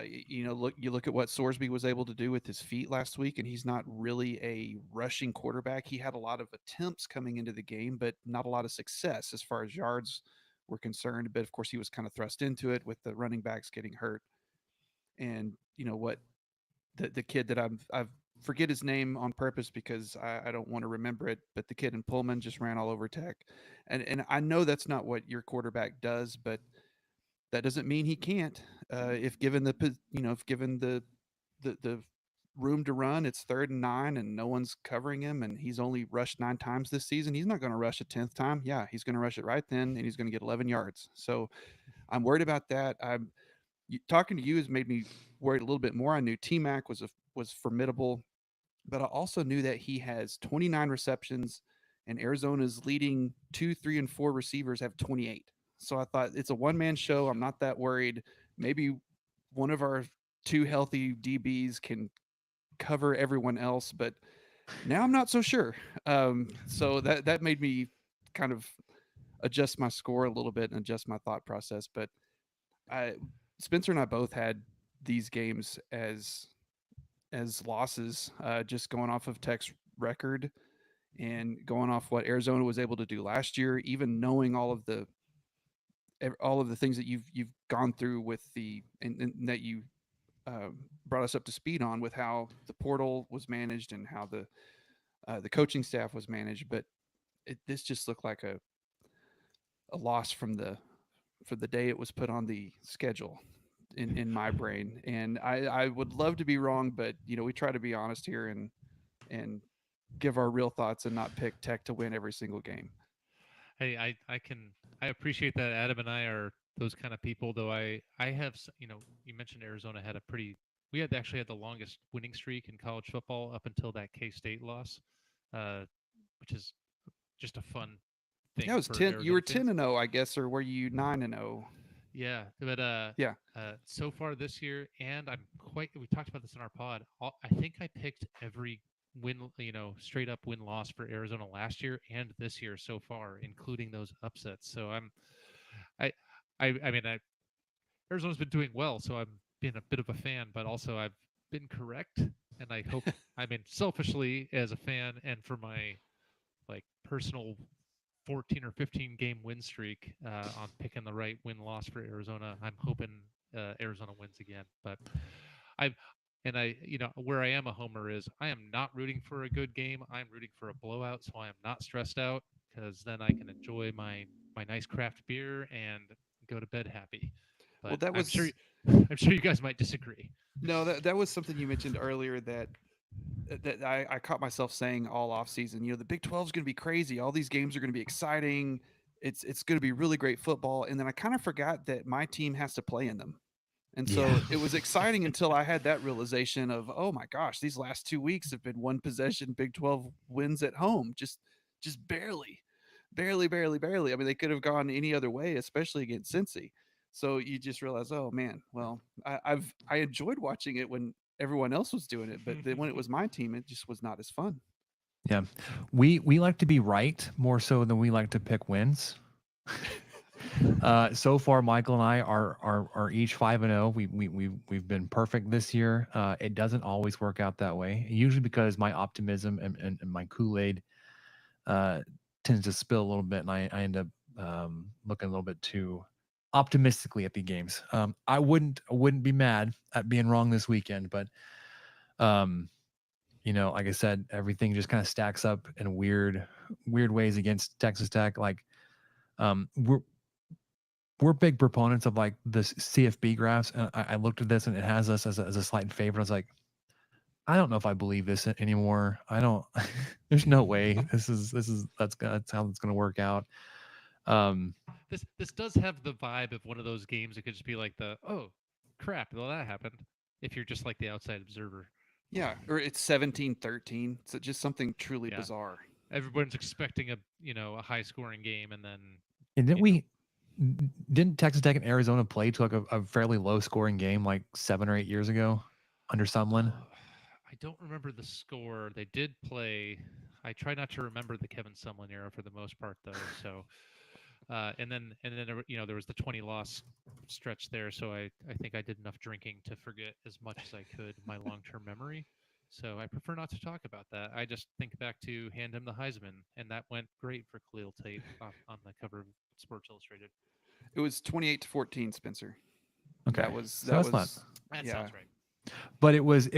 You look at what Sorsby was able to do with his feet last week, and he's not really a rushing quarterback. He had a lot of attempts coming into the game, but not a lot of success as far as yards were concerned. But of course, he was kind of thrust into it with the running backs getting hurt. And what the kid that I forget his name on purpose because I don't want to remember it, but the kid in Pullman just ran all over Tech, and I know that's not what your quarterback does, but that doesn't mean he can't. If given the room to run, it's 3rd and 9, and no one's covering him, and he's only rushed 9 times this season. He's not going to rush a 10th time. Yeah, he's going to rush it right then, and he's going to get 11 yards. So I'm worried about that. Talking to you has made me worried a little bit more. I knew T-Mac was formidable, but I also knew that he has 29 receptions, and Arizona's leading 2, 3, and 4 receivers have 28. So I thought it's a one-man show. I'm not that worried. Maybe one of our 2 healthy DBs can cover everyone else, but now I'm not so sure. So that made me kind of adjust my score a little bit and adjust my thought process. But Spencer and I both had these games as losses, just going off of Tech's record and going off what Arizona was able to do last year, even knowing all of the things that you've gone through with and that you brought us up to speed on with how the portal was managed and how the coaching staff was managed. But this just looked like a loss for the day it was put on the schedule in my brain. And I would love to be wrong, but we try to be honest here and give our real thoughts and not pick Tech to win every single game. Hey, I can I appreciate that. Adam and I are those kind of people, though. I have, you mentioned Arizona had a pretty. We had actually had the longest winning streak in college football up until that K-State loss, uh, which is just a fun thing That was for 10. You Arizona were fans. 10-0, I guess, or were you 9-0? Yeah, but Yeah. so far this year, and I'm quite. We talked about this in our pod. I think I picked every win, straight up win loss for Arizona last year and this year so far, including those upsets. So I, I mean, Arizona's been doing well, so I'm being a bit of a fan, but also I've been correct, and I hope. I mean, selfishly as a fan, and for my like personal 14 or 15 game win streak on picking the right win loss for Arizona. I'm hoping Arizona wins again, but I where I am a homer is I am not rooting for a good game. I'm rooting for a blowout, so I am not stressed out because then I can enjoy my nice craft beer and go to bed happy. Well, But that was I'm sure you guys might disagree. no, that was something you mentioned earlier that I caught myself saying all off season. The Big 12 is going to be crazy. All these games are going to be exciting. It's going to be really great football. And then I kind of forgot that my team has to play in them. And Yeah. so it was exciting until I had that realization of, oh my gosh, these last 2 weeks have been one possession Big 12 wins at home, just barely, barely, barely, barely. I mean, they could have gone any other way, especially against Cincy. So you just realize, oh man, well, I enjoyed watching it when everyone else was doing it, but then when it was my team, it just was not as fun. Yeah. We like to be right more so than we like to pick wins. So far, Michael and I are each 5-0. We've been perfect this year. It doesn't always work out that way. Usually because my optimism and my Kool-Aid uh, tends to spill a little bit, and I end up looking a little bit too optimistically at the games. I wouldn't be mad at being wrong this weekend, but um, like I said, everything just kind of stacks up in weird ways against Texas Tech. Like we're big proponents of like the CFB graphs. And I looked at this and it has us as a slight favorite. I was like, I don't know if I believe this anymore. I don't. There's no way that's how it's gonna work out. Um, This does have the vibe of one of those games. It could just be like oh crap, well that happened. If you're just like the outside observer. Yeah, or it's 17-13. So just something truly Yeah. bizarre. Everyone's expecting a high scoring game, and then and you know, didn't Texas Tech and Arizona play to like a fairly low scoring game like 7 or 8 years ago under Sumlin? I don't remember the score. They did play. I try not to remember the Kevin Sumlin era for the most part, though. So, and then there was the 20 loss stretch there. So I think I did enough drinking to forget as much as I could my long term memory. So I prefer not to talk about that. I just think back to hand him the Heisman, and that went great for Khalil Tate on the cover of Sports Illustrated. It was 28-14, Spencer. Okay, That was so that's not. That yeah. sounds right. But it was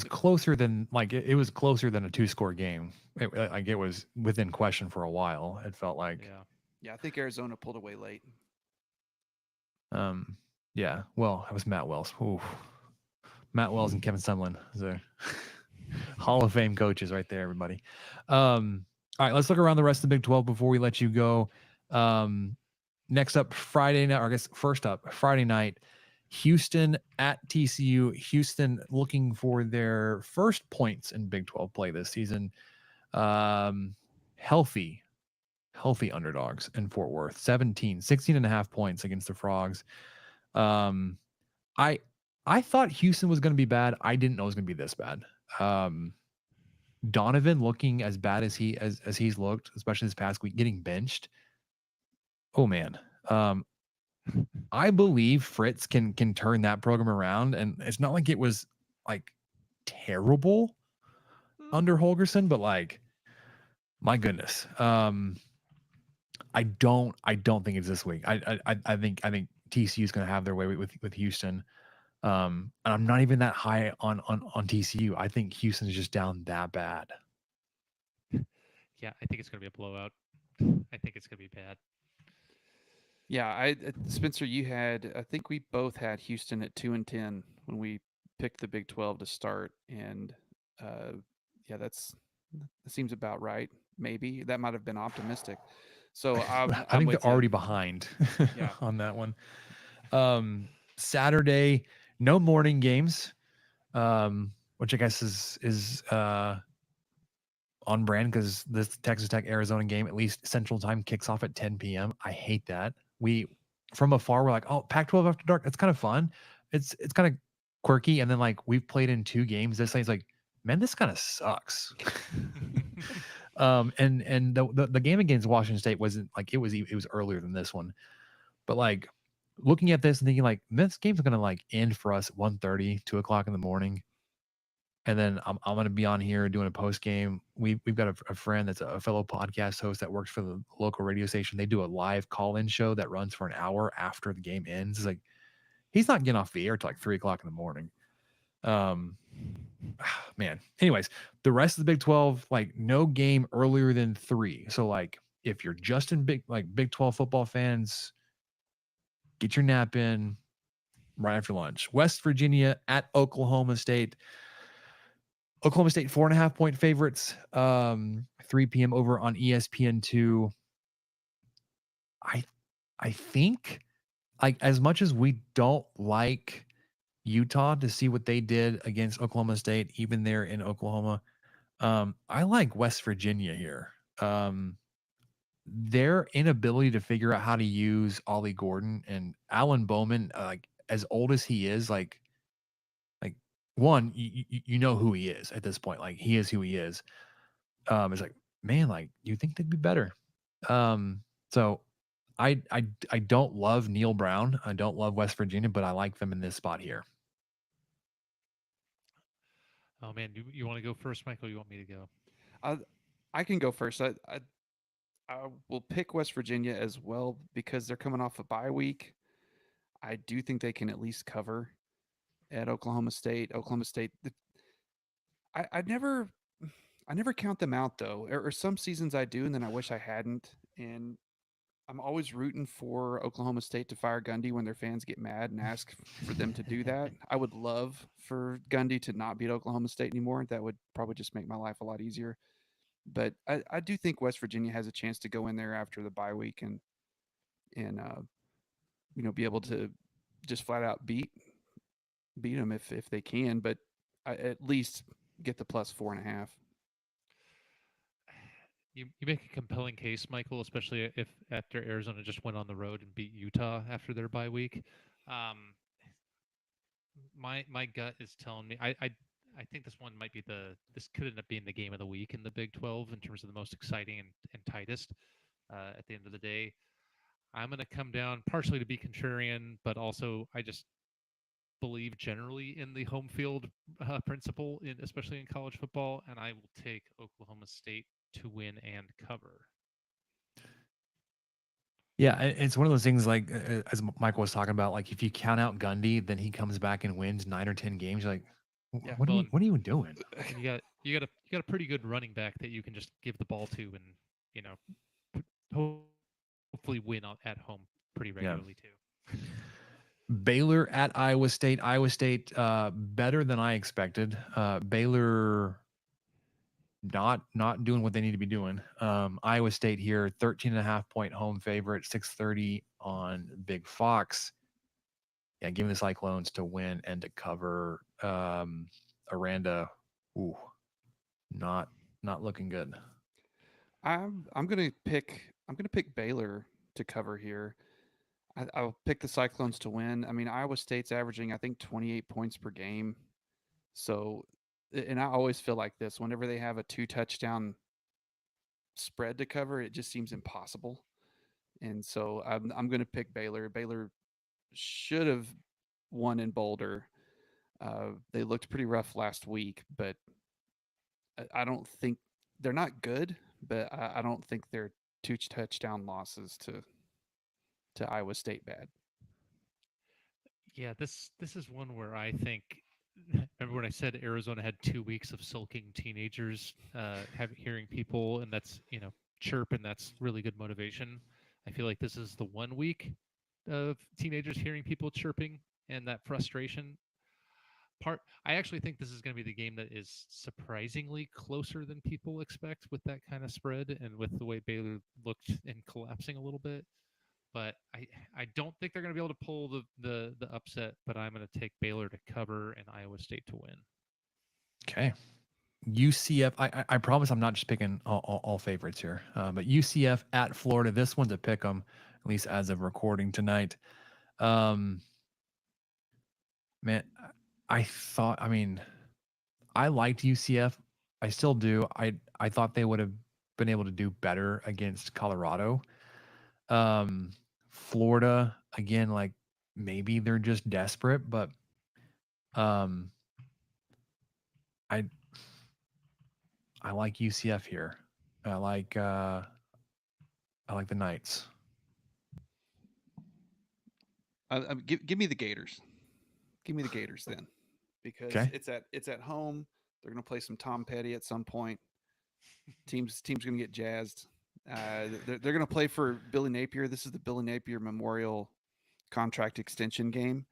closer than like it was closer than a 2-score game. Like it was within question for a while. It felt like. Yeah. Yeah, I think Arizona pulled away late. Yeah. Well, it was Matt Wells. Ooh. Matt Wells and Kevin Sumlin. The Hall of Fame coaches right there, everybody. All right, let's look around the rest of the Big 12 before we let you go. Next up, Friday night, or I guess first up, Friday night, Houston at TCU. Houston looking for their first points in Big 12 play this season. Healthy underdogs in Fort Worth, 16 and a half points against the Frogs. I thought Houston was going to be bad. I didn't know it was going to be this bad. Donovan looking as bad as he's looked, especially this past week, getting benched. Oh man. I believe Fritz can turn that program around, and it's not like it was like terrible under Holgerson, but like my goodness. I don't think it's this week. I think TCU is going to have their way with Houston. And I'm not even that high on TCU. I think Houston's just down that bad. Yeah, I think it's going to be a blowout. I think it's going to be bad. Yeah, Spencer, I think we both had Houston at 2-10 when we picked the Big 12 to start, and yeah, that seems about right. maybe that might have been optimistic. So I'm I I'm think they're with you. already behind Yeah. on that one. Saturday, no morning games, which I guess is on brand because this Texas Tech Arizona game, at least Central Time, kicks off at 10 p.m. I hate that. We from afar we're like, oh, Pac-12 after dark. It's kind of fun. It's kind of quirky, and then like we've played in 2 games. This thing's like, man, this kind of sucks. And the game against Washington State wasn't like it was earlier than this one, but like looking at this and thinking like this game's gonna like end for us at 1:30, 2 o'clock in the morning. And then I'm going to be on here doing a post game. We've got a friend that's a fellow podcast host that works for the local radio station. They do a live call in show that runs for an hour after the game ends. It's like he's not getting off the air till like 3 o'clock in the morning. Man. Anyways, the rest of the Big 12, like no game earlier than 3. So like if you're just in Big 12 football fans, get your nap in right after lunch. West Virginia at Oklahoma State. Oklahoma State 4.5-point favorites. 3 p.m. over on ESPN2. I think like as much as we don't like Utah to see what they did against Oklahoma State, even there in Oklahoma, I like West Virginia here. Their inability to figure out how to use Ollie Gordon and Alan Bowman, like as old as he is, like one, you know who he is at this point. Like he is who he is. It's like, man, like you think they'd be better. So I don't love Neil Brown. I don't love West Virginia, but I like them in this spot here. Oh man, you want to go first, Michael? You want me to go? I can go first. I will pick West Virginia as well because they're coming off a bye week. I do think they can at least cover at Oklahoma State. Oklahoma State, I never count them out though. Or some seasons I do, and then I wish I hadn't. And I'm always rooting for Oklahoma State to fire Gundy when their fans get mad and ask for them to do that. I would love for Gundy to not beat Oklahoma State anymore. That would probably just make my life a lot easier. But I do think West Virginia has a chance to go in there after the bye week and be able to just flat out beat them if they can. But at least get the plus 4.5. You make a compelling case, Michael, especially if after Arizona just went on the road and beat Utah after their bye week. Um, my gut is telling me I think this one might be this could end up being the game of the week in the Big 12 in terms of the most exciting and tightest. At the end of the day, I'm going to come down partially to be contrarian, but also I just believe generally in the home field principle, especially in college football, and I will take Oklahoma State to win and cover. Yeah, it's one of those things like as Michael was talking about, like if you count out Gundy, then he comes back and wins 9 or 10 games. You're like, Yeah, what are you doing? And you got a pretty good running back that you can just give the ball to, and you know, hopefully win at home pretty regularly too. Baylor at Iowa State. Iowa State better than I expected. Baylor not doing what they need to be doing. Iowa State here, 13.5-point home favorite, 6:30 on Big Fox. Yeah, giving the Cyclones to win and to cover. Aranda, ooh, not looking good. I'm gonna pick Baylor to cover here. I'll pick the Cyclones to win. I mean, Iowa State's averaging I think 28 points per game. So, and I always feel like this whenever they have a 2 touchdown spread to cover, it just seems impossible. And so I'm going to pick Baylor. Baylor should have won in Boulder. They looked pretty rough last week, but I don't think they're not good, but I don't think they're 2 touchdown losses to Iowa State bad. Yeah, this is one where I think. Remember when I said Arizona had 2 weeks of sulking teenagers, hearing people, and that's chirp, and that's really good motivation. I feel like this is the 1 week of teenagers hearing people chirping and that frustration. I actually think this is going to be the game that is surprisingly closer than people expect with that kind of spread and with the way Baylor looked and collapsing a little bit. But I don't think they're going to be able to pull the upset. But I'm going to take Baylor to cover and Iowa State to win. Okay. UCF. I promise I'm not just picking all favorites here, but UCF at Florida. This one's a pick 'em, at least as of recording tonight. Man, I thought. I mean, I liked UCF. I still do. I thought they would have been able to do better against Colorado. Florida again, like maybe they're just desperate, but um, I I like UCF here. I like the Knights. Give me the Gators. Give me the Gators then, because Okay. it's at home. They're going to play some Tom Petty at some point. Team's going to get jazzed. They're going to play for Billy Napier. This is the Billy Napier Memorial contract extension game,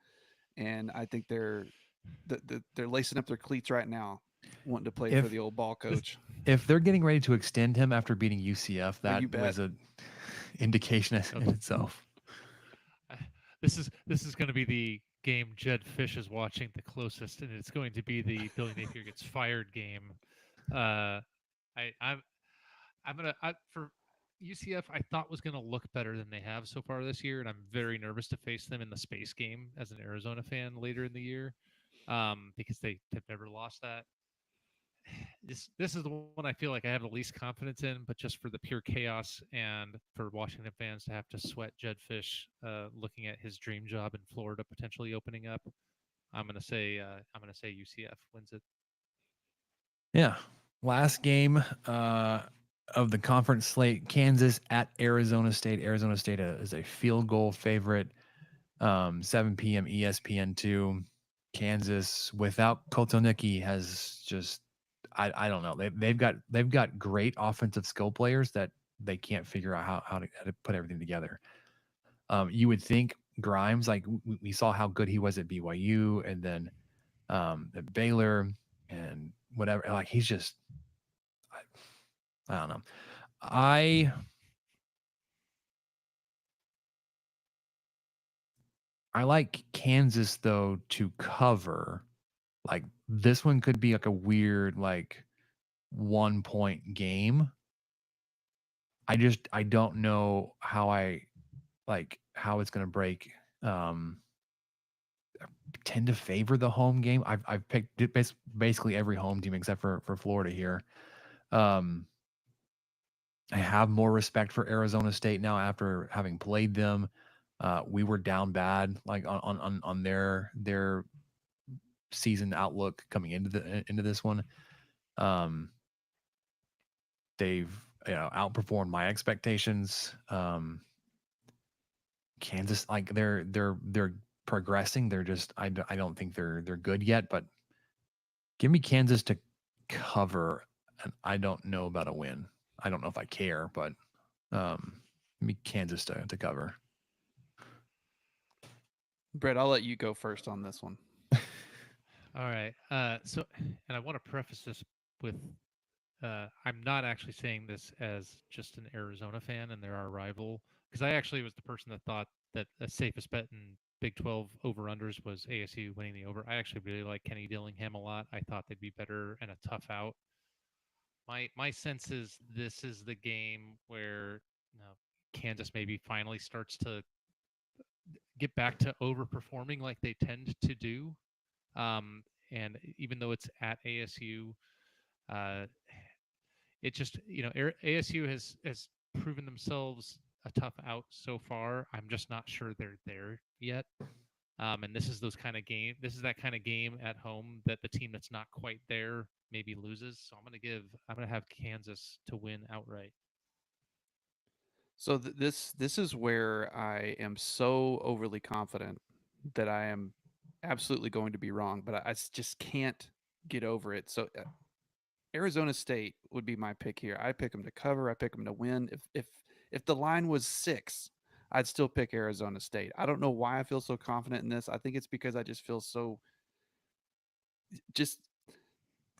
and I think they're lacing up their cleats right now, wanting to play for the old ball coach. If they're getting ready to extend him after beating UCF, Well, you that bet. was a indication in itself. This is going to be the game Jed Fish is watching the closest, and it's going to be the Billy Napier gets fired game. I'm gonna for UCF. I thought was going to look better than they have so far this year, and I'm very nervous to face them in the space game as an Arizona fan later in the year, because they have never lost that. This is the one I feel like I have the least confidence in, but just for the pure chaos and for Washington fans to have to sweat Jed Fish, looking at his dream job in Florida potentially opening up, I'm gonna say UCF wins it. Yeah. Last game of the conference slate, Kansas at Arizona State. Arizona State is a field goal favorite. 7 p.m. ESPN2. Kansas without Kotelnicki has just I don't know. They've got great offensive skill players that they can't figure out how to put everything together. You would think Grimes, like we saw how good he was at BYU and then at Baylor and whatever. Like he's just I don't know. I like Kansas though to cover. Like this one could be like a weird like 1 point game. I don't know how how it's going to break. Tend to favor the home game. I've picked basically every home team except for Florida here. I have more respect for Arizona State now after having played them. We were down bad like on their season outlook coming into this one. They've outperformed my expectations. Kansas, like they're progressing. They're just I don't think they're good yet. But give me Kansas to cover, and I don't know about a win. I don't know if I care, but give me Kansas to cover. Brett, I'll let you go first on this one. All right. So, and I want to preface this with I'm not actually saying this as just an Arizona fan and they're our rival, because I actually was the person that thought that the safest bet in Big 12 over-unders was ASU winning the over. I actually really like Kenny Dillingham a lot. I thought they'd be better and a tough out. My sense is this is the game where Kansas maybe finally starts to get back to overperforming like they tend to do. And even though it's at ASU, uh, it just ASU has proven themselves a tough out so far. I'm just not sure they're there yet. And this is those kind of game. This is that kind of game at home that the team that's not quite there maybe loses. So I'm gonna have Kansas to win outright. So this is where I am so overly confident that I am absolutely going to be wrong, but I just can't get over it. So Arizona State would be my pick here. I pick them to cover. I pick them to win. If the line was 6, I'd still pick Arizona State. I don't know why I feel so confident in this. I think it's because I just feel so just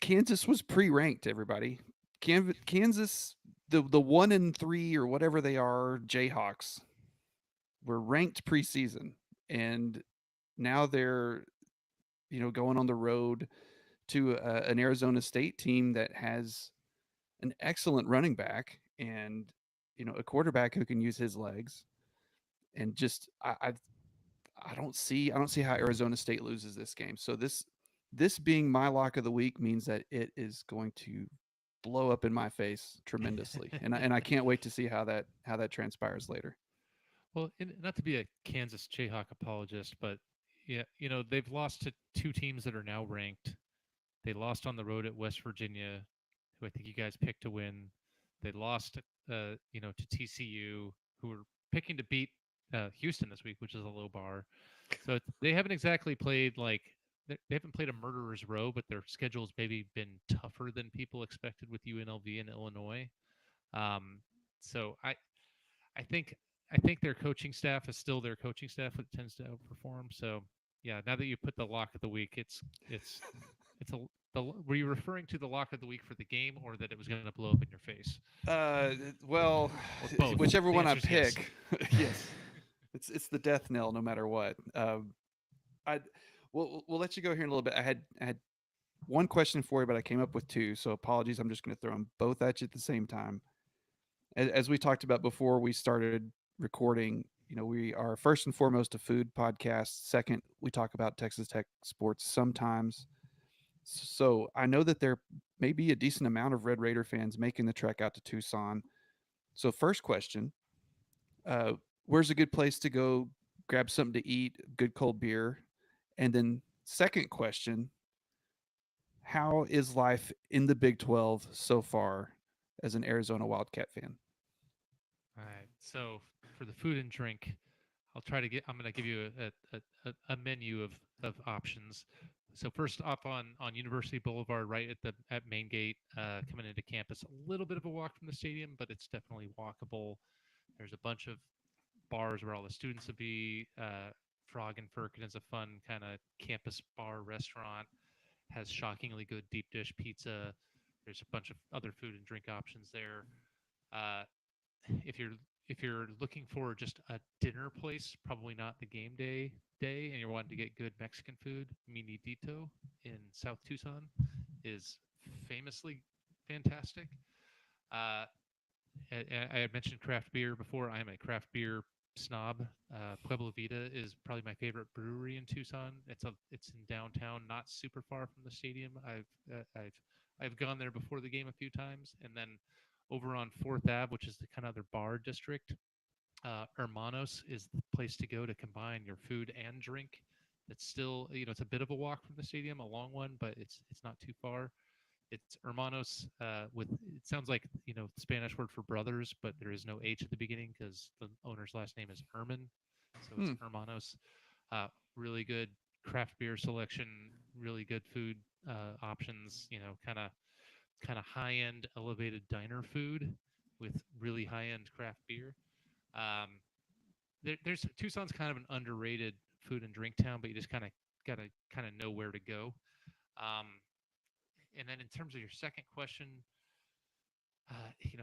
Kansas was pre-ranked. Everybody, Kansas, the 1-3 or whatever they are, Jayhawks were ranked preseason, and now they're going on the road to an Arizona State team that has an excellent running back and a quarterback who can use his legs. And just I don't see how Arizona State loses this game. So this being my lock of the week means that it is going to blow up in my face tremendously, and I can't wait to see how that transpires later. Well, not to be a Kansas Jayhawk apologist, but yeah, they've lost to two teams that are now ranked. They lost on the road at West Virginia, who I think you guys picked to win. They lost, to TCU, who were picking to beat Houston this week, which is a low bar. So they haven't exactly played they haven't played a murderer's row, but their schedule's maybe been tougher than people expected with UNLV and Illinois. So I think I think their coaching staff is still their coaching staff that tends to outperform. So yeah, now that you put the lock of the week, it's a were you referring to the lock of the week for the game or that it was going to blow up in your face? Well, both. whichever The one I answer's yes. pick, yes, it's the death knell no matter what. I we'll let you go here in a little bit. I had one question for you, but I came up with two, so apologies. I'm just going to throw them both at you at the same time. As we talked about before we started recording, we are first and foremost a food podcast. Second, we talk about Texas Tech sports sometimes. So I know that there may be a decent amount of Red Raider fans making the trek out to Tucson. So first question, uh, where's a good place to go grab something to eat, good cold beer? And then second question, how is life in the Big 12 so far as an Arizona Wildcat fan? All right. So for the food and drink, I'm going to give you a menu of options. So first off on University Boulevard, right at main gate, coming into campus, a little bit of a walk from the stadium, but it's definitely walkable. There's a bunch of bars where all the students would be. Frog and Firkin is a fun kind of campus bar restaurant. Has shockingly good deep dish pizza. There's a bunch of other food and drink options there. Uh, if you're looking for just a dinner place, probably not the game day, and you're wanting to get good Mexican food, Mini Dito in South Tucson is famously fantastic. Uh, I had mentioned craft beer before. I am a craft beer snob. Pueblo Vida is probably my favorite brewery in Tucson. It's in downtown, not super far from the stadium. I've gone there before the game a few times, and then over on Fourth Ave, which is the kind of other bar district, Hermanos is the place to go to combine your food and drink. It's still, it's a bit of a walk from the stadium, a long one, but it's not too far. It's Hermanos with it sounds like Spanish word for brothers, but there is no H at the beginning because the owner's last name is Herman, so it's Hmm. Hermanos. Really good craft beer selection, really good food options. Kind of high end elevated diner food with really high end craft beer. Um, there's Tucson's kind of an underrated food and drink town, but you just gotta kind of know where to go. Um, and then in terms of your second question,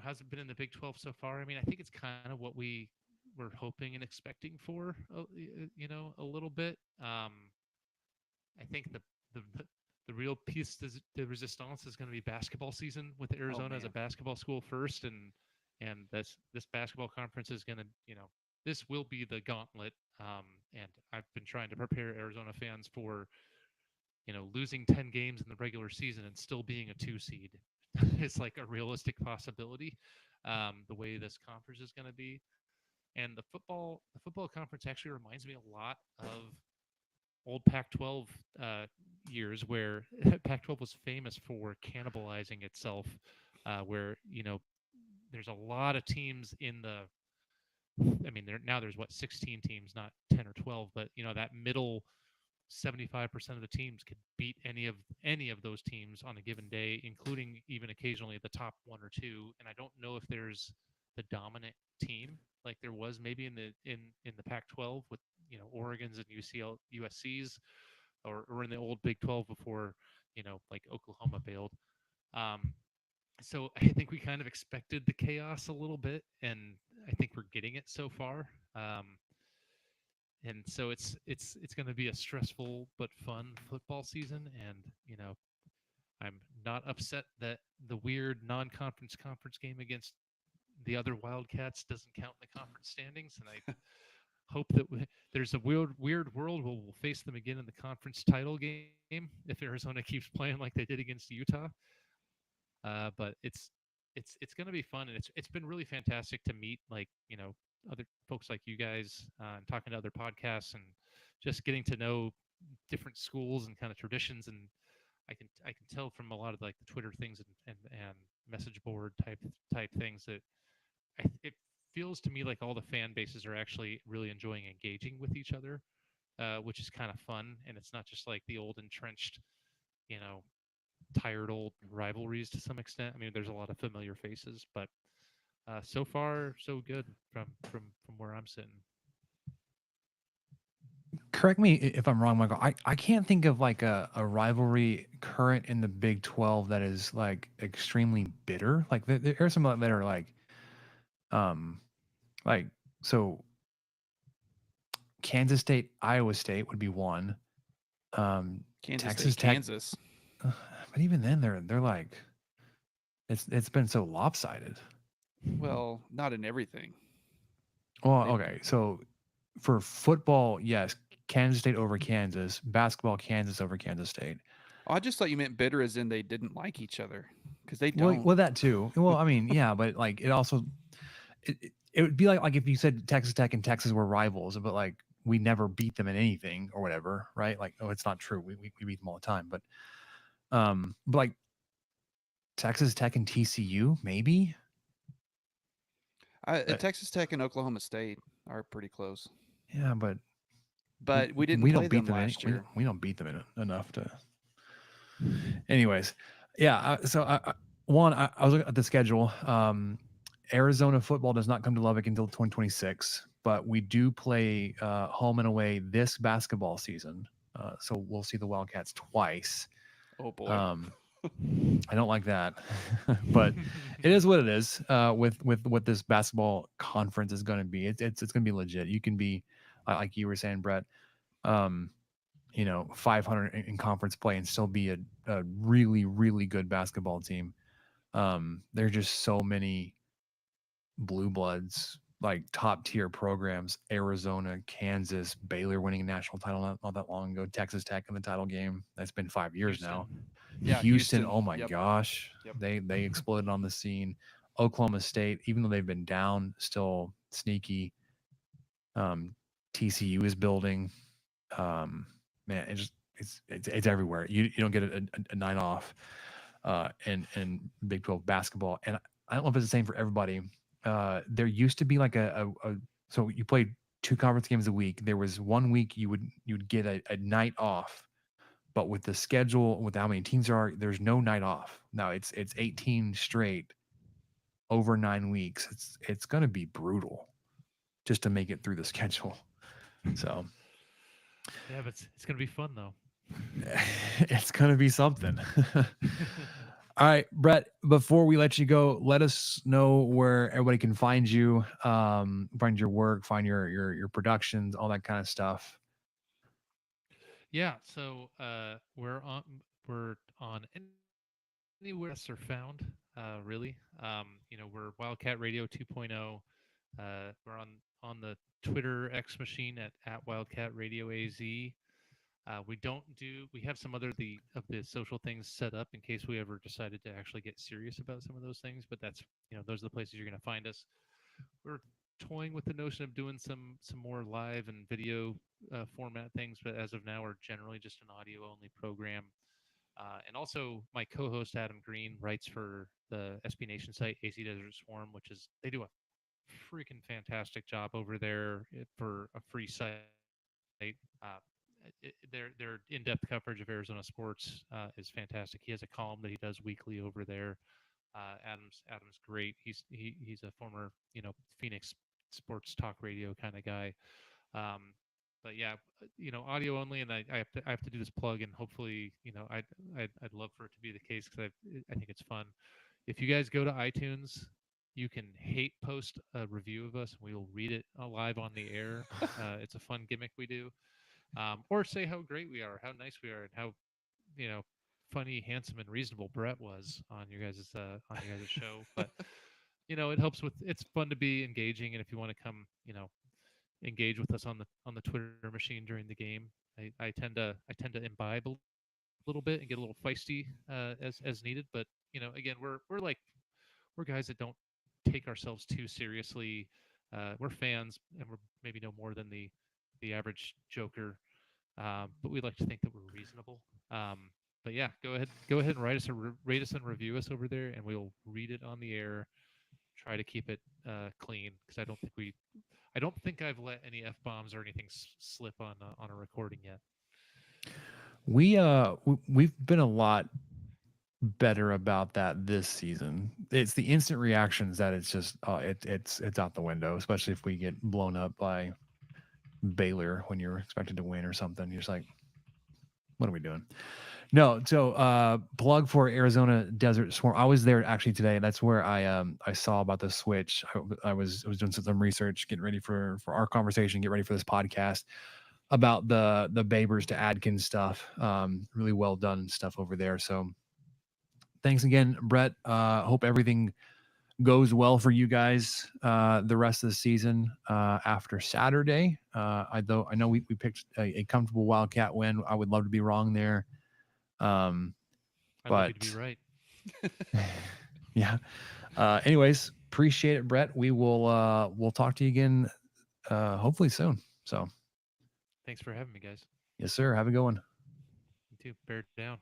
has it been in the Big 12 so far? I mean, I think it's kind of what we were hoping and expecting for, a little bit. I think the real piece de resistance is going to be basketball season with Oh Arizona as a man. basketball school first, and this basketball conference is going to, this will be the gauntlet. And I've been trying to prepare Arizona fans for, losing 10 games in the regular season and still being a 2 seed. It's like a realistic possibility. The way this conference is going to be, and the football conference actually reminds me a lot of old Pac-12 years, where Pac-12 was famous for cannibalizing itself, where there's a lot of teams in the. I mean, there's what 16 teams, not 10 or 12, but that middle 75% of the teams could beat any of those teams on a given day, including even occasionally the top one or two. And I don't know if there's the dominant team like there was maybe in the Pac-12 with Oregon's and UCL USC's, or in the old Big 12 before like Oklahoma bailed. Um, so I think we kind of expected the chaos a little bit, and I think we're getting it so far. And so it's going to be a stressful but fun football season, and I'm not upset that the weird non-conference conference game against the other Wildcats doesn't count in the conference standings, and I hope that there's a weird world where we'll face them again in the conference title game if Arizona keeps playing like they did against Utah. But it's going to be fun, and it's been really fantastic to meet other folks like you guys, and talking to other podcasts, and just getting to know different schools and kind of traditions. And I can tell from a lot of like the Twitter things and message board type things that it feels to me like all the fan bases are actually really enjoying engaging with each other, which is kind of fun. And it's not just like the old entrenched, you know, tired old rivalries to some extent. I mean, there's a lot of familiar faces, but so far so good from where I'm sitting. Correct me if I'm wrong, Michael. I can't think of like a rivalry current in the Big 12 that is like extremely bitter. Like there are some that are um like so Kansas State, Iowa State would be one. Kansas Texas State, Tech, Kansas. but even then they're like it's been so lopsided. Well, not in everything. Well, They've okay, so for football, yes, Kansas State over Kansas. Basketball, Kansas over Kansas State. Oh, I just thought you meant bitter as in they didn't like each other, because they Well, don't. well, that too. Well, I mean, yeah, but like it also it would be like if you said Texas Tech and Texas were rivals, but like we never beat them in anything or whatever, right? Like, oh, it's not true. We beat them all the time, but like Texas Tech and TCU, maybe. But Texas Tech and Oklahoma State are pretty close, yeah, but but we didn't we play don't beat them them last year. we don't beat them enough to. Anyways, yeah. So one, I was looking at the schedule. Arizona football does not come to Lubbock until 2026, but we do play home and away this basketball season. So we'll see the Wildcats twice. Oh boy. I don't like that, but it is what it is. With what this basketball conference is going to be, it's going to be legit. You can be like you were saying, Brett. 500 in conference play and still be a really, really good basketball team. There's just so many blue bloods, like top tier programs, Arizona, Kansas, Baylor winning a national title not that long ago, Texas Tech in the title game. That's been 5 years now. Houston. Yeah, Houston, Houston. oh my Yep. gosh. Yep. They exploded on the scene. Oklahoma State, even though they've been down, still sneaky. Um, TCU is building. Man, it's everywhere. You don't get a night off in Big 12 basketball, and I don't know if it's the same for everybody. There used to be like so you played two conference games a week. There was 1 week you'd get a night off, but with the schedule, with how many teams there are, there's no night off. Now it's 18 straight over 9 weeks. It's going to be brutal just to make it through the schedule. So Yeah, but it's gonna be fun though. it's going to be something. All right, Brett, before we let you go, let us know where everybody can find you, find your work, find your productions, all that kind of stuff. Yeah, so we're on anywhere podcasts are found. Really, we're Wildcat Radio 2.0. We're on the Twitter X machine at Wildcat Radio AZ. We have some other the social things set up in case we ever decided to actually get serious about some of those things, but that's those are the places you're going to find us. We're toying with the notion of doing some more live and video format things, but as of now we're generally just an audio only program. And also my co-host Adam Green writes for the SB Nation site AC Desert Swarm, which is they do a freaking fantastic job over there for a free site. Their in-depth coverage of Arizona sports is fantastic. He has a column that he does weekly over there. Adam's great. He's a former Phoenix sports talk radio kind of guy. Um, But yeah, audio only, and I have to do this plug, and hopefully, I'd love for it to be the case because I think it's fun. If you guys go to iTunes, you can hate post a review of us, and we will read it live on the air. It's a fun gimmick we do, or say how great we are, how nice we are, and how you know funny, handsome, and reasonable Brett was on your guys' show. But it helps with it's fun to be engaging, and if you want to come, engage with us on the Twitter machine during the game. I tend to imbibe a little bit and get a little feisty as needed. But again, we're guys that don't take ourselves too seriously. We're fans, and we're maybe no more than the average joker, but we like to think that we're reasonable. But yeah, go ahead and rate us and review us over there, and we'll read it on the air. Try to keep it clean because I don't think I've let any f bombs or anything slip on a recording yet. We've been a lot better about that this season. It's the instant reactions that it's just it's out the window, especially if we get blown up by Baylor when you're expected to win or something. You're just like, what are we doing? No, so plug for Arizona Desert Swarm. I was there actually today. That's where I saw about the switch. I was doing some research, getting ready for our conversation, get ready for this podcast about the Babers to Adkins stuff. Really well done stuff over there. So thanks again, Brett. Hope everything goes well for you guys the rest of the season after Saturday. I know we picked a comfortable Wildcat win. I would love to be wrong there. I'd love you to be right. Yeah. Anyways, appreciate it, Brett. We'll talk to you again hopefully soon. So thanks for having me, guys. Yes, sir. Have a good one. You too. Bear down.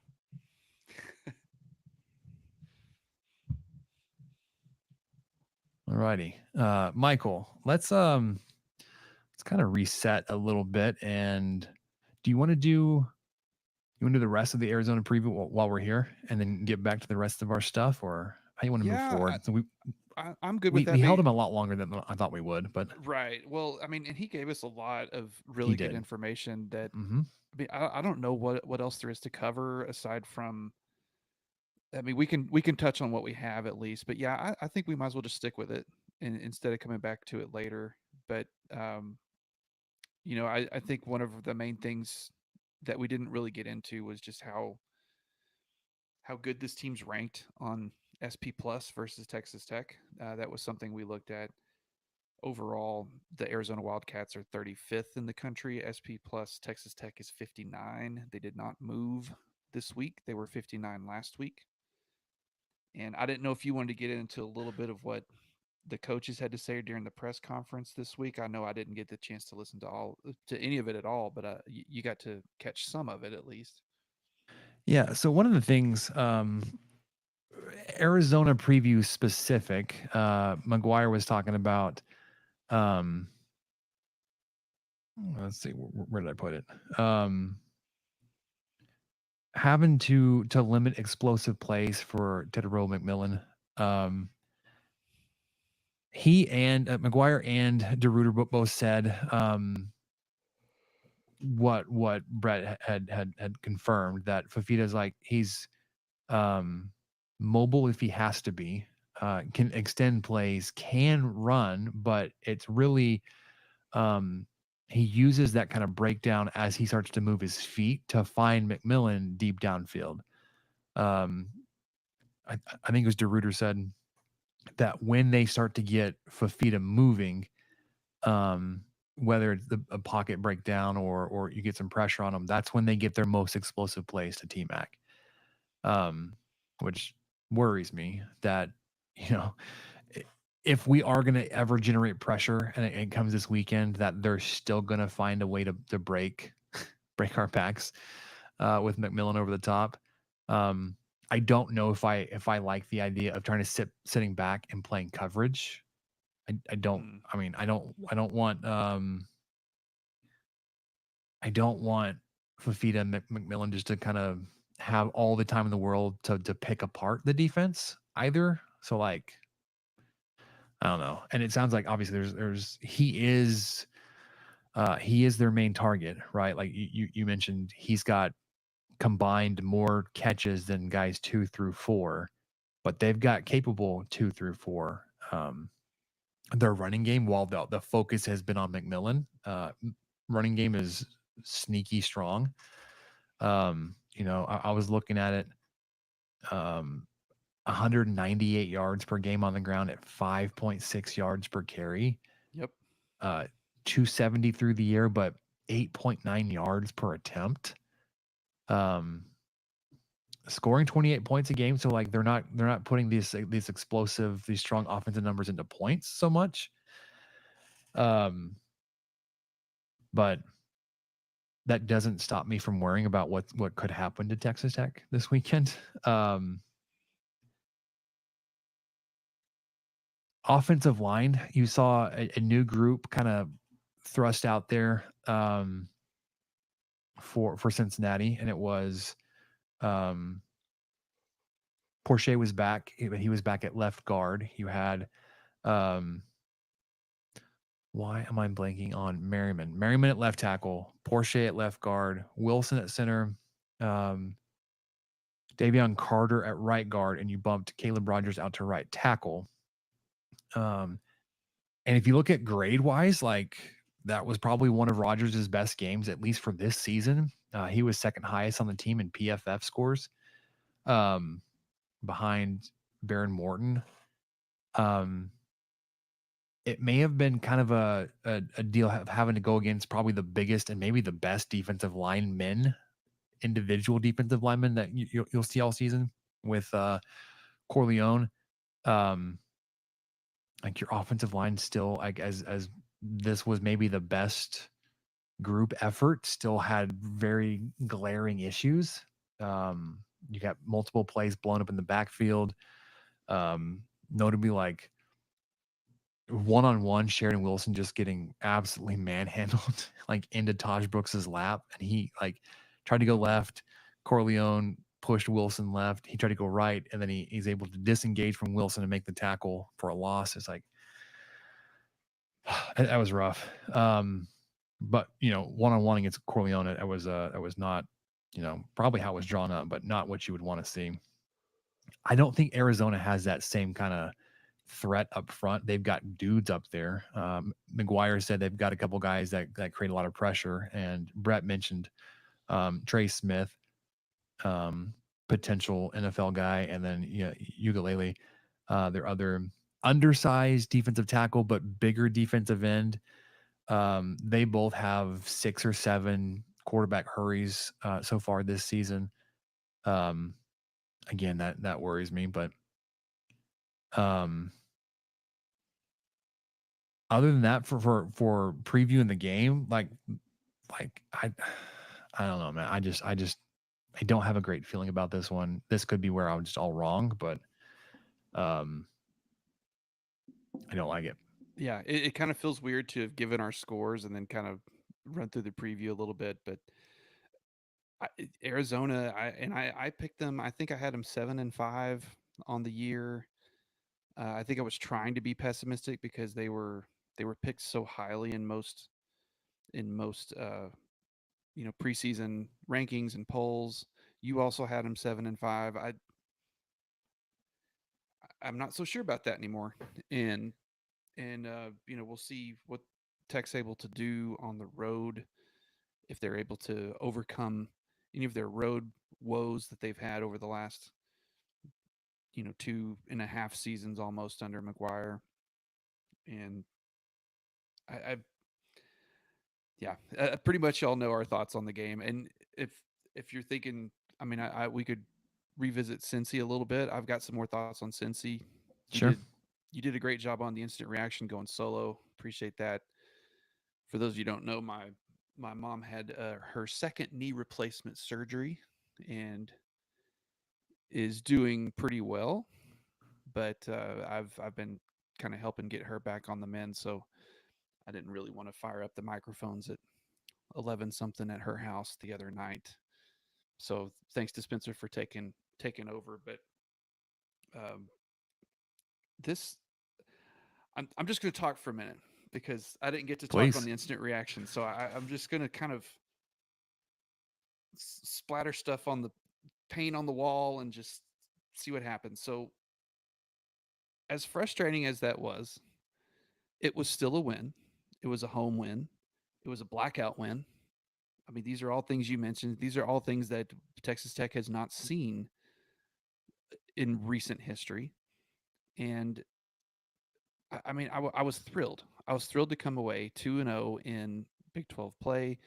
All righty. Michael, let's kind of reset a little bit. And do you want to do the rest of the Arizona preview while we're here and then get back to the rest of our stuff, or how you want to move forward? So I'm good with that. We held him a lot longer than I thought we would, but right. Well, I mean, and he gave us a lot of really good information that I mean, I don't know what else there is to cover aside from. I mean, we can touch on what we have at least, but yeah, I think we might as well just stick with it instead of coming back to it later. But I think one of the main things that we didn't really get into was just how good this team's ranked on SP Plus versus Texas Tech. That was something we looked at. Overall, the Arizona Wildcats are 35th in the country. SP Plus Texas Tech is 59. They did not move this week. They were 59 last week. And I didn't know if you wanted to get into a little bit of what the coaches had to say during the press conference this week. I know I didn't get the chance to listen to any of it at all, but you got to catch some of it at least. Yeah. So one of the things, Arizona preview specific, McGuire was talking about. Let's see, where did I put it? Having to limit explosive plays for Tedero McMillan. He and McGuire and DeRuiter both said what Brett had confirmed, that Fafita's like he's mobile if he has to be, can extend plays, can run, but it's really he uses that kind of breakdown as he starts to move his feet to find McMillan deep downfield. I think it was DeRuiter said that when they start to get Fafita moving, whether it's a pocket breakdown or you get some pressure on them, that's when they get their most explosive plays to T-Mac, which worries me that, if we are going to ever generate pressure and it comes this weekend, that they're still going to find a way to break our backs with McMillan over the top. I don't know if I like the idea of trying to sitting back and playing coverage. I don't. I mean, I don't want. I don't want Fafita and McMillan just to kind of have all the time in the world to pick apart the defense either. So like, I don't know. And it sounds like obviously he is he is their main target, right? Like you mentioned, he's got combined more catches than guys 2 through 4, but they've got capable 2 through 4. Their running game, while the focus has been on McMillan, running game is sneaky strong. I was looking at it, 198 yards per game on the ground at 5.6 yards per carry. Yep. 270 through the year, but 8.9 yards per attempt. Scoring 28 points a game, so like they're not putting these explosive, these strong offensive numbers into points so much. But that doesn't stop me from worrying about what could happen to Texas Tech this weekend. Offensive line, you saw a new group kind of thrust out there for Cincinnati, and it was Porsche was back, but he was back at left guard. You had why am I blanking on Merriman? Merriman at left tackle, Porsche at left guard, Wilson at center, Davion Carter at right guard, and you bumped Caleb Rogers out to right tackle. And if you look at grade wise, like that was probably one of Rogers' best games, at least for this season. He was second highest on the team in PFF scores, behind Baron Morton. It may have been kind of a deal of having to go against probably the biggest and maybe the best defensive linemen, individual defensive linemen that you'll see all season with Corleone. Like your offensive line still, like as this was maybe the best group effort, still had very glaring issues. You got multiple plays blown up in the backfield. Notably, like one-on-one, Sheridan Wilson just getting absolutely manhandled, like into Taj Brooks's lap, and he like tried to go left. Corleone pushed Wilson left. He tried to go right, and then he's able to disengage from Wilson and make the tackle for a loss. It's like that was rough. But one-on-one against Corleone, it was not, probably how it was drawn up, but not what you would want to see. I don't think Arizona has that same kind of threat up front. They've got dudes up there. McGuire said they've got a couple guys that create a lot of pressure, and Brett mentioned Trey Smith, potential NFL guy, and then Ugalele, their other undersized defensive tackle but bigger defensive end. They both have 6 or 7 quarterback hurries so far this season. Again, that worries me, but other than that, for previewing the game, like I don't know, man. I don't have a great feeling about this one. This could be where I'm just all wrong, but I don't like it. Yeah, it kind of feels weird to have given our scores and then kind of run through the preview a little bit, but Arizona, I picked them. I think I had them 7-5 on the year. I think I was trying to be pessimistic because they were picked so highly in most preseason rankings and polls. You also had them 7-5. I'm not so sure about that anymore, and we'll see what Tech's able to do on the road, if they're able to overcome any of their road woes that they've had over the last 2.5 seasons almost under McGuire. And pretty much y'all know our thoughts on the game. And if you're thinking, I mean, we could revisit Cincy a little bit. I've got some more thoughts on Cincy. Sure. You did a great job on the instant reaction going solo. Appreciate that. For those of you who don't know, my mom had her second knee replacement surgery and is doing pretty well. But I've been kind of helping get her back on the mend, so I didn't really want to fire up the microphones at 11 something at her house the other night. So thanks to Spencer for taking over. But this, I'm just going to talk for a minute. because I didn't get to talk Please. on the instant reaction. So I'm just going to kind of splatter stuff on the paint on the wall and just see what happens. So, as frustrating as that was, it was still a win. It was a home win. It was a blackout win. I mean, these are all things you mentioned. These are all things that Texas Tech has not seen in recent history. And I mean, I was thrilled. I was thrilled to come away 2-0 in Big 12 play,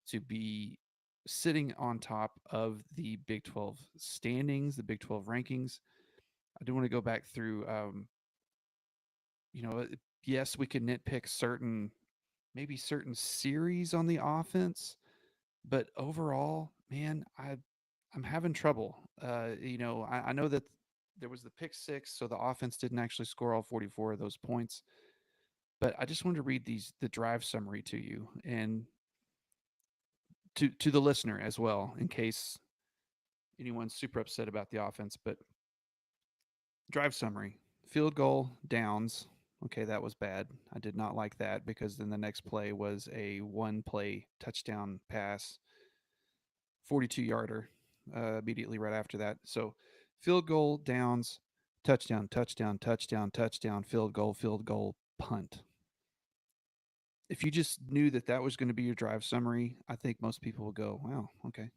to be sitting on top of the Big 12 standings, the Big 12 rankings. I do want to go back through, yes, we could nitpick maybe certain series on the offense, but overall, man, I'm having trouble. I know that there was the pick six, so the offense didn't actually score all 44 of those points. But I just wanted to read the drive summary to you and to the listener as well, in case anyone's super upset about the offense. But drive summary: field goal, downs. Okay, that was bad. I did not like that, because then the next play was a one-play touchdown pass, 42-yarder, immediately right after that. So field goal, downs, touchdown, touchdown, touchdown, touchdown, field goal, punt. If you just knew that was going to be your drive summary, I think most people would go, wow, okay.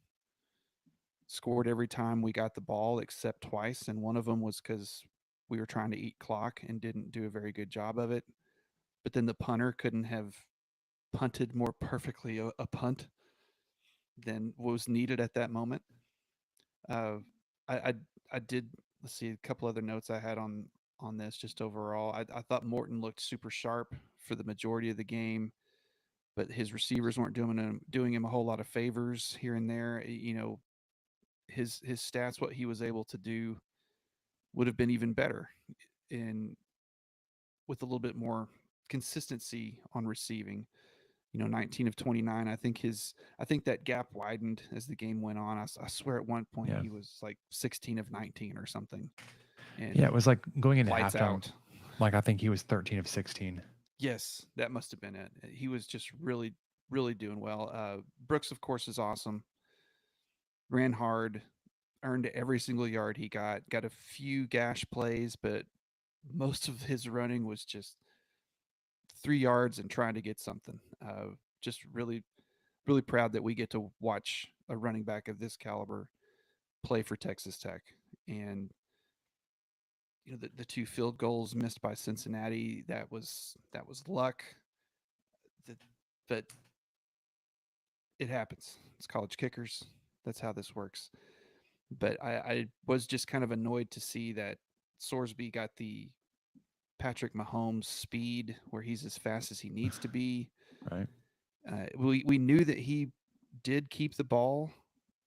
Scored every time we got the ball except twice, and one of them was because we were trying to eat clock and didn't do a very good job of it. But then the punter couldn't have punted more perfectly a punt than was needed at that moment. I, I I did, let's see, a couple other notes I had on this just overall. I thought Morton looked super sharp for the majority of the game, but his receivers weren't doing him a whole lot of favors here and there. His stats, what he was able to do, would have been even better in with a little bit more consistency on receiving. 19 of 29. I think that gap widened as the game went on. I swear at one point he was like 16 of 19 or something. And yeah, it was like going into lights halftime. Out. Like I think he was 13 of 16. Yes, that must have been it. He was just really, really doing well. Brooks, of course, is awesome. Ran hard, earned every single yard he got. Got a few gash plays, but most of his running was just 3 yards and trying to get something. Just really, really proud that we get to watch a running back of this caliber play for Texas Tech. And the two field goals missed by Cincinnati, that was luck. But it happens. It's college kickers. That's how this works. But I was just kind of annoyed to see that Sorsby got the Patrick Mahomes speed, where he's as fast as he needs to be. Right. We knew that he did keep the ball.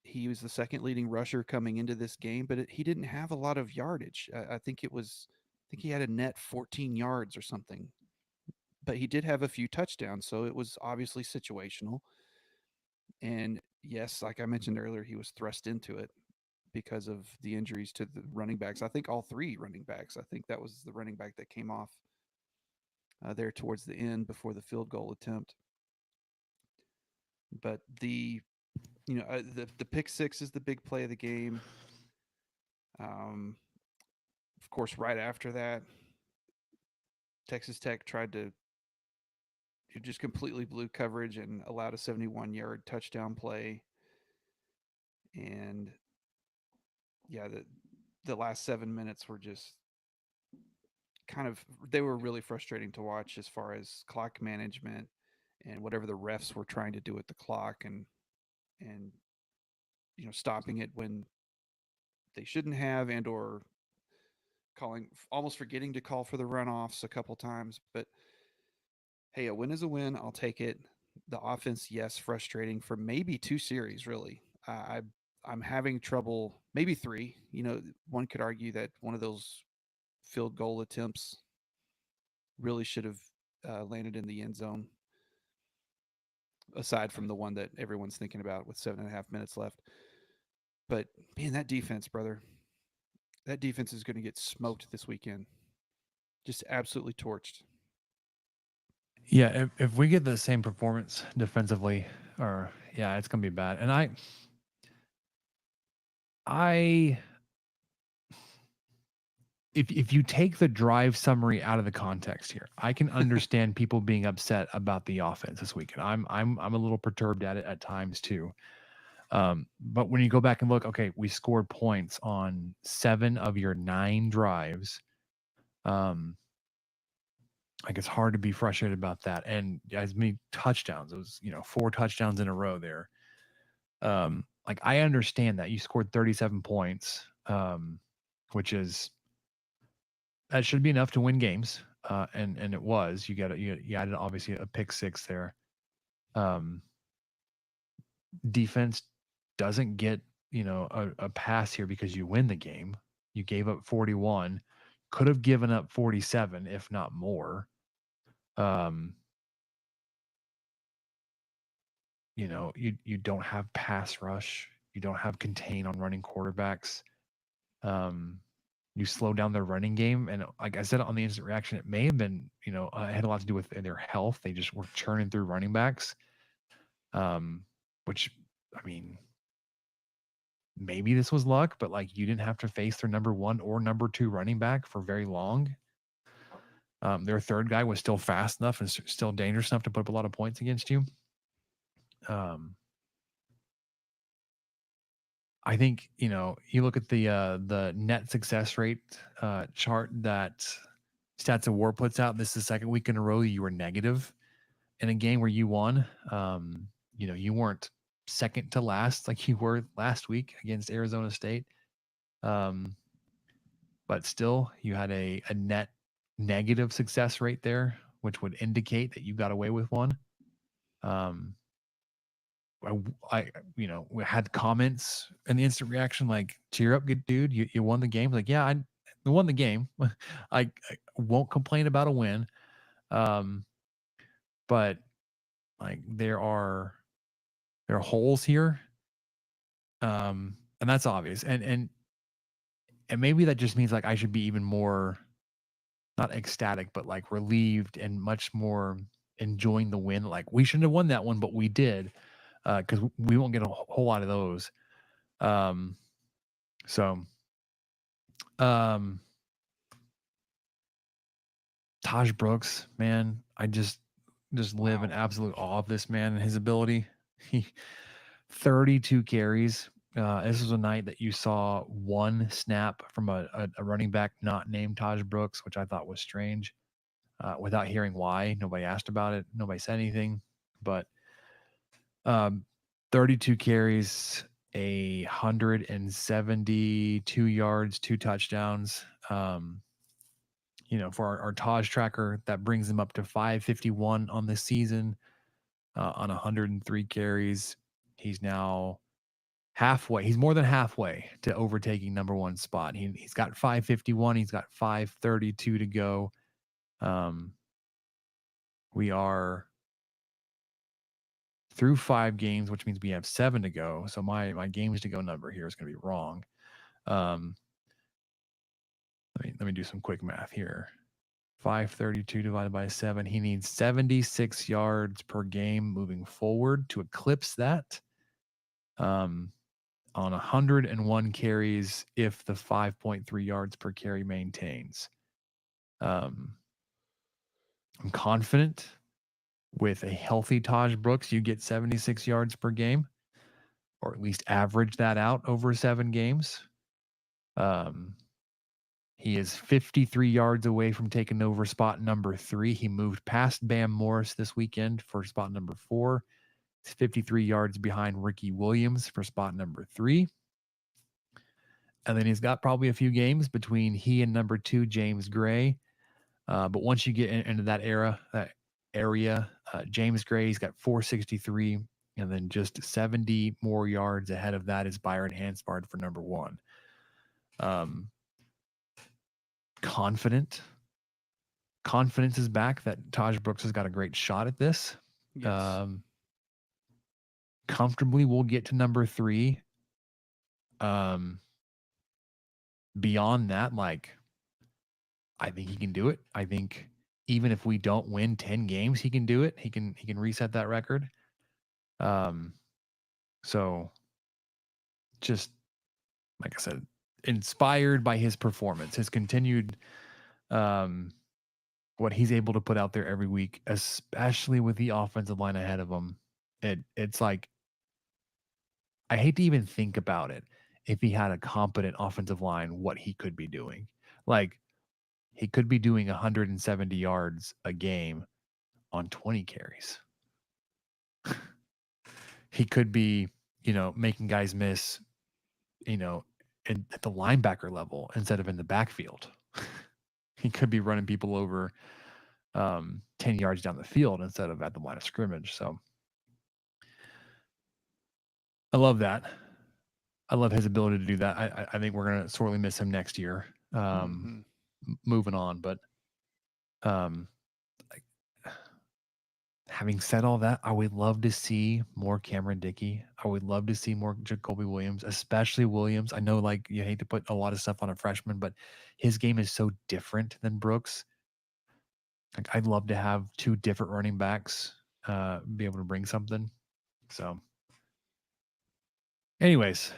He was the second leading rusher coming into this game, but he didn't have a lot of yardage. I think he had a net 14 yards or something. But he did have a few touchdowns, so it was obviously situational. And yes, like I mentioned earlier, he was thrust into it because of the injuries to the running backs. I think all three running backs. I think that was the running back that came off there towards the end before the field goal attempt. But the pick six is the big play of the game. Of course, right after that, Texas Tech tried to just completely blew coverage and allowed a 71-yard touchdown play. And yeah, the last 7 minutes were just they were really frustrating to watch, as far as clock management and whatever the refs were trying to do with the clock, and stopping it when they shouldn't have, and or almost forgetting to call for the runoffs a couple times. But hey, a win is a win. I'll take it. The offense, yes, frustrating for maybe 2 series, really. I'm having trouble, maybe 3. One could argue that one of those field goal attempts really should have landed in the end zone, aside from the one that everyone's thinking about with 7.5 minutes left. But man, that defense, brother, that defense is going to get smoked this weekend. Just absolutely torched. Yeah, if we get the same performance defensively, or it's gonna be bad. And I if you take the drive summary out of the context here, I can understand people being upset about the offense this weekend. I'm a little perturbed at it at times too. But when you go back and look, okay, we scored points on 7 of your 9 drives. Like it's hard to be frustrated about that. And as many touchdowns, it was 4 touchdowns in a row there. Like I understand that you scored 37 points, which is that should be enough to win games. And it was. You added obviously a pick 6 there. Defense doesn't get a pass here because you win the game. You gave up 41, could have given up 47 if not more. You don't have pass rush. You don't have contain on running quarterbacks. You slow down their running game. And like I said on the instant reaction, it may have been, it had a lot to do with their health. They just were churning through running backs. Which, I mean, maybe this was luck, but like you didn't have to face their number 1 or number 2 running back for very long. Their third guy was still fast enough and still dangerous enough to put up a lot of points against you. I think, you look at the net success rate chart that Stats of War puts out. This is the second week in a row you were negative in a game where you won. You weren't second to last like you were last week against Arizona State. But still, you had a net negative success rate there, which would indicate that you got away with one. We had comments in the instant reaction like, cheer up, good dude, you won the game. Like, yeah, I won the game. I won't complain about a win. But like there are holes here. And that's obvious. And maybe that just means like I should be even more not ecstatic, but like relieved and much more enjoying the win. Like we shouldn't have won that one, but we did. Because we won't get a whole lot of those. Taj Brooks, man, I just live in absolute awe of this man and his ability. He 32 carries. This was a night that you saw 1 snap from a running back not named Taj Brooks, which I thought was strange. Without hearing why, nobody asked about it. Nobody said anything. But 32 carries, 172 yards, 2 touchdowns. For our Taj tracker, that brings him up to 551 on the season on 103 carries. He's now halfway. He's more than halfway to overtaking number 1 spot. He's got 551. He's got 532 to go. We are through 5 games, which means we have 7 to go. So my games to go number here is going to be wrong. Let me do some quick math here. 532 divided by 7. He needs 76 yards per game moving forward to eclipse that. On 101 carries, if the 5.3 yards per carry maintains. I'm confident with a healthy Taj Brooks, you get 76 yards per game, or at least average that out over 7 games. He is 53 yards away from taking over spot number 3. He moved past Bam Morris this weekend for spot number 4. He's 53 yards behind Ricky Williams for spot number 3. And then he's got probably a few games between he and number 2, James Gray. But once you get into that area, James Gray's got 463, and then just 70 more yards ahead of that is Byron Hanspard for number 1. Confidence is back that Taj Brooks has got a great shot at this. Yes. Comfortably, we'll get to number 3. Beyond that, like, I think he can do it. I think even if we don't win 10 games, he can do it. He can reset that record. So just like I said, inspired by his performance, his continued what he's able to put out there every week, especially with the offensive line ahead of him. It's like I hate to even think about it. If he had a competent offensive line, what he could be doing. Like he could be doing 170 yards a game on 20 carries. He could be, making guys miss, at the linebacker level instead of in the backfield. He could be running people over 10 yards down the field instead of at the line of scrimmage. So I love that. I love his ability to do that. I think we're going to sorely miss him next year. Moving on, but having said all that, I would love to see more Cameron Dickey. I would love to see more Jacoby Williams, especially Williams. I know, like, you hate to put a lot of stuff on a freshman, but his game is so different than Brooks. Like, I'd love to have two different running backs be able to bring something. So, anyways,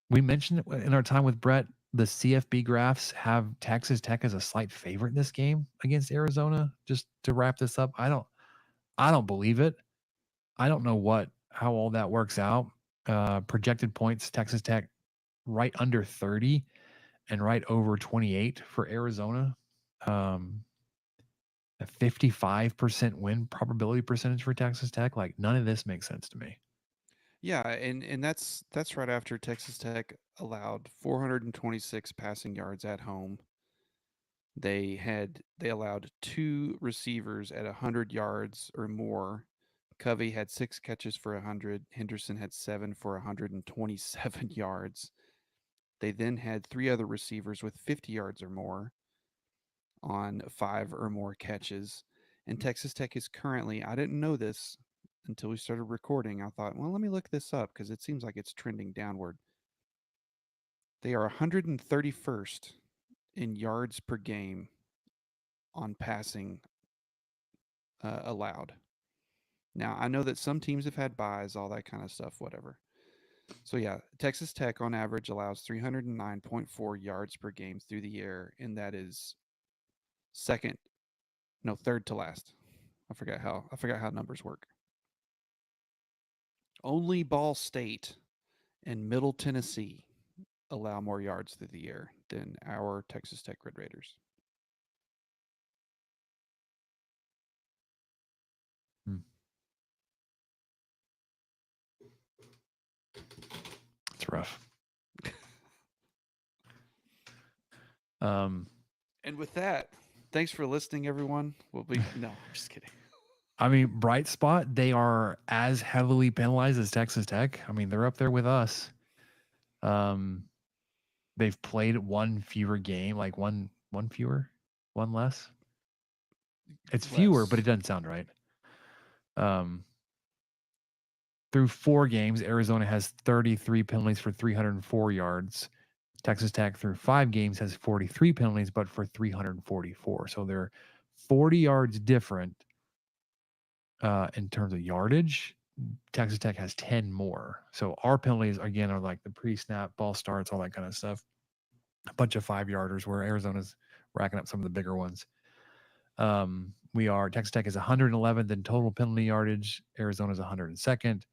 we mentioned in our time with Brett, the CFB graphs have Texas Tech as a slight favorite in this game against Arizona. Just to wrap this up, I don't believe it. I don't know how all that works out. Projected points, Texas Tech right under 30 and right over 28 for Arizona. A 55% win probability percentage for Texas Tech. Like, none of this makes sense to me. Yeah, and that's right after Texas Tech allowed 426 passing yards at home. They allowed 2 receivers at 100 yards or more. Covey had 6 catches for 100. Henderson had 7 for 127 yards. They then had 3 other receivers with 50 yards or more on 5 or more catches. And Texas Tech is currently, I didn't know this until we started recording. I thought, well, let me look this up because it seems like it's trending downward. They are 131st in yards per game on passing allowed. Now, I know that some teams have had buys, all that kind of stuff, whatever. So, yeah, Texas Tech on average allows 309.4 yards per game through the air, and that is third to last. I forgot how numbers work. Only Ball State and Middle Tennessee allow more yards through the air than our Texas Tech Red Raiders. It's rough. And with that, thanks for listening, everyone. No, I'm just kidding. I mean, bright spot, they are as heavily penalized as Texas Tech. I mean, they're up there with us. They've played one fewer game, like one less. It's fewer, but it doesn't sound right. Through 4 games, Arizona has 33 penalties for 304 yards. Texas Tech through 5 games has 43 penalties, but for 344. So they're 40 yards different in terms of yardage. Texas Tech has 10 more. So our penalties, again, are like the pre-snap, ball starts, all that kind of stuff. A bunch of 5-yarders where Arizona's racking up some of the bigger ones. Texas Tech is 111th in total penalty yardage. Arizona's 102nd.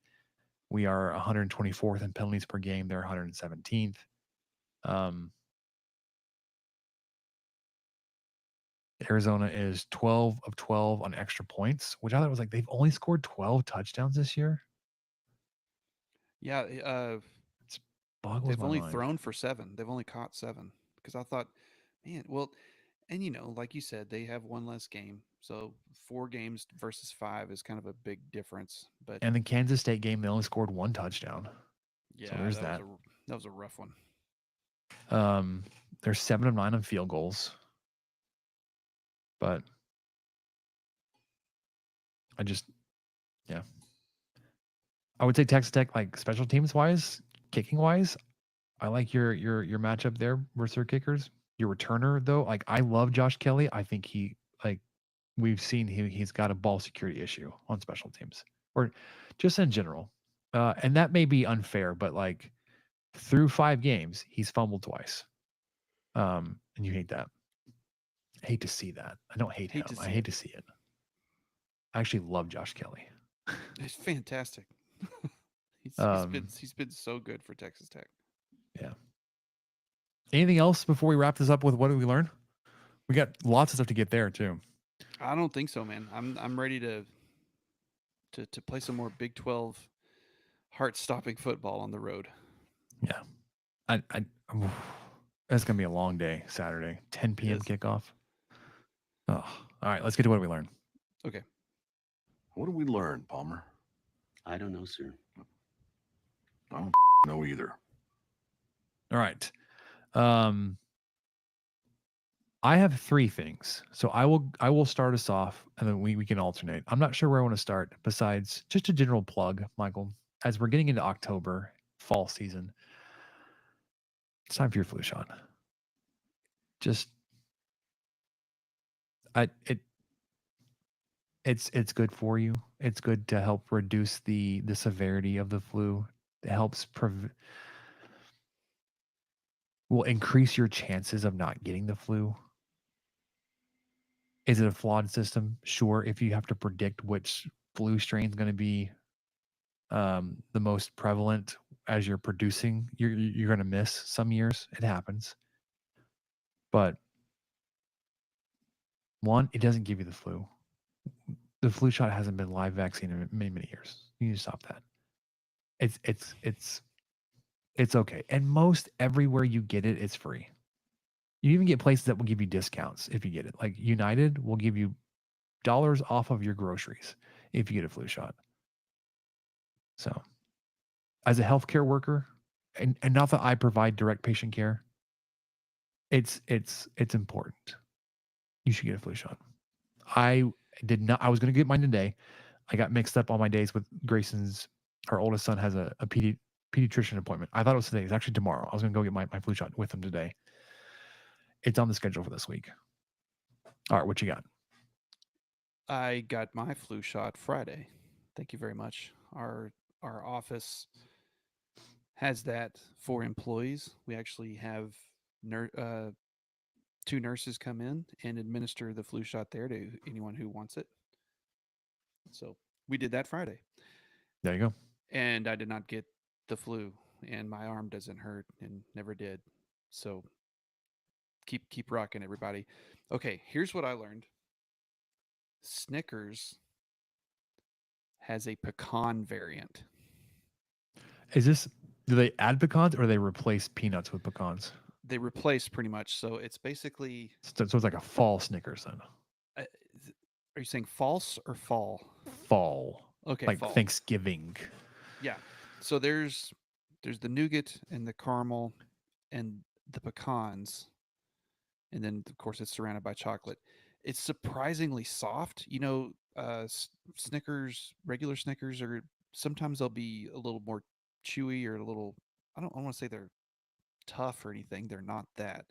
We are 124th in penalties per game. They're 117th. Arizona is 12 of 12 on extra points, which I thought was like they've only scored 12 touchdowns this year. Yeah, It's boggles they've my only mind. thrown for 7. They've only caught 7 because I thought, man, well, and like you said, they have one less game, so 4 games versus 5 is kind of a big difference. But and the Kansas State game, they only scored 1 touchdown. Yeah, so there's that. That was a rough one. They're 7 of 9 on field goals, but I would say Texas Tech, like special teams wise, kicking wise, I like your matchup there versus their kickers. Your returner though, like I love Josh Kelly. I think we've seen he's got a ball security issue on special teams or just in general. And that may be unfair, but like through 5 games, he's fumbled twice. And you hate that. I hate to see that. I don't hate him. I hate to see it. I actually love Josh Kelly. He's fantastic. He's been so good for Texas Tech. Yeah. Anything else before we wrap this up with what did we learn? We got lots of stuff to get there too. I don't think so, man. I'm ready to play some more Big 12 heart-stopping football on the road. Yeah. That's gonna be a long day. Saturday, 10 p.m. kickoff. Oh, all right. Let's get to what we learned. Okay. What did we learn, Palmer? I don't know, sir. I don't know either. All right. I have 3 things. So I will start us off and then we can alternate. I'm not sure where I want to start besides just a general plug, Michael. As we're getting into October, fall season, it's time for your flu shot. Just it's good for you. It's good to help reduce the severity of the flu. It helps will increase your chances of not getting the flu. Is it a flawed system? Sure. If you have to predict which flu strain is going to be the most prevalent as you're producing, you're going to miss some years. It happens. But 1, it doesn't give you the flu. The flu shot hasn't been live vaccine in many, many years. You need to stop that. It's okay. And most everywhere you get it, it's free. You even get places that will give you discounts if you get it. Like United will give you dollars off of your groceries if you get a flu shot. So, as a healthcare worker, and not that I provide direct patient care, it's important. You should get a flu shot. I did not. I was going to get mine today. I got mixed up on my days with Grayson's. Our oldest son has a pediatrician appointment. I thought it was today. It's actually tomorrow. I was going to go get my flu shot with him today. It's on the schedule for this week. All right, what you got? I got my flu shot Friday. Thank you very much. Our office has that for employees. We actually have 2 nurses come in and administer the flu shot there to anyone who wants it. So we did that Friday. There you go. And I did not get the flu, and my arm doesn't hurt and never did. So keep rocking, everybody. Okay, here's what I learned. Snickers has a pecan variant. Do they add pecans or they replace peanuts with pecans? They replace pretty much. So it's basically. So it's like a fall Snickers then. Are you saying false or fall? Fall. Okay, like fall. Thanksgiving. Yeah. So there's the nougat and the caramel and the pecans, and then of course it's surrounded by chocolate. It's surprisingly soft. Snickers, regular Snickers are sometimes they'll be a little more chewy or a little. I don't want to say they're tough or anything. They're not that.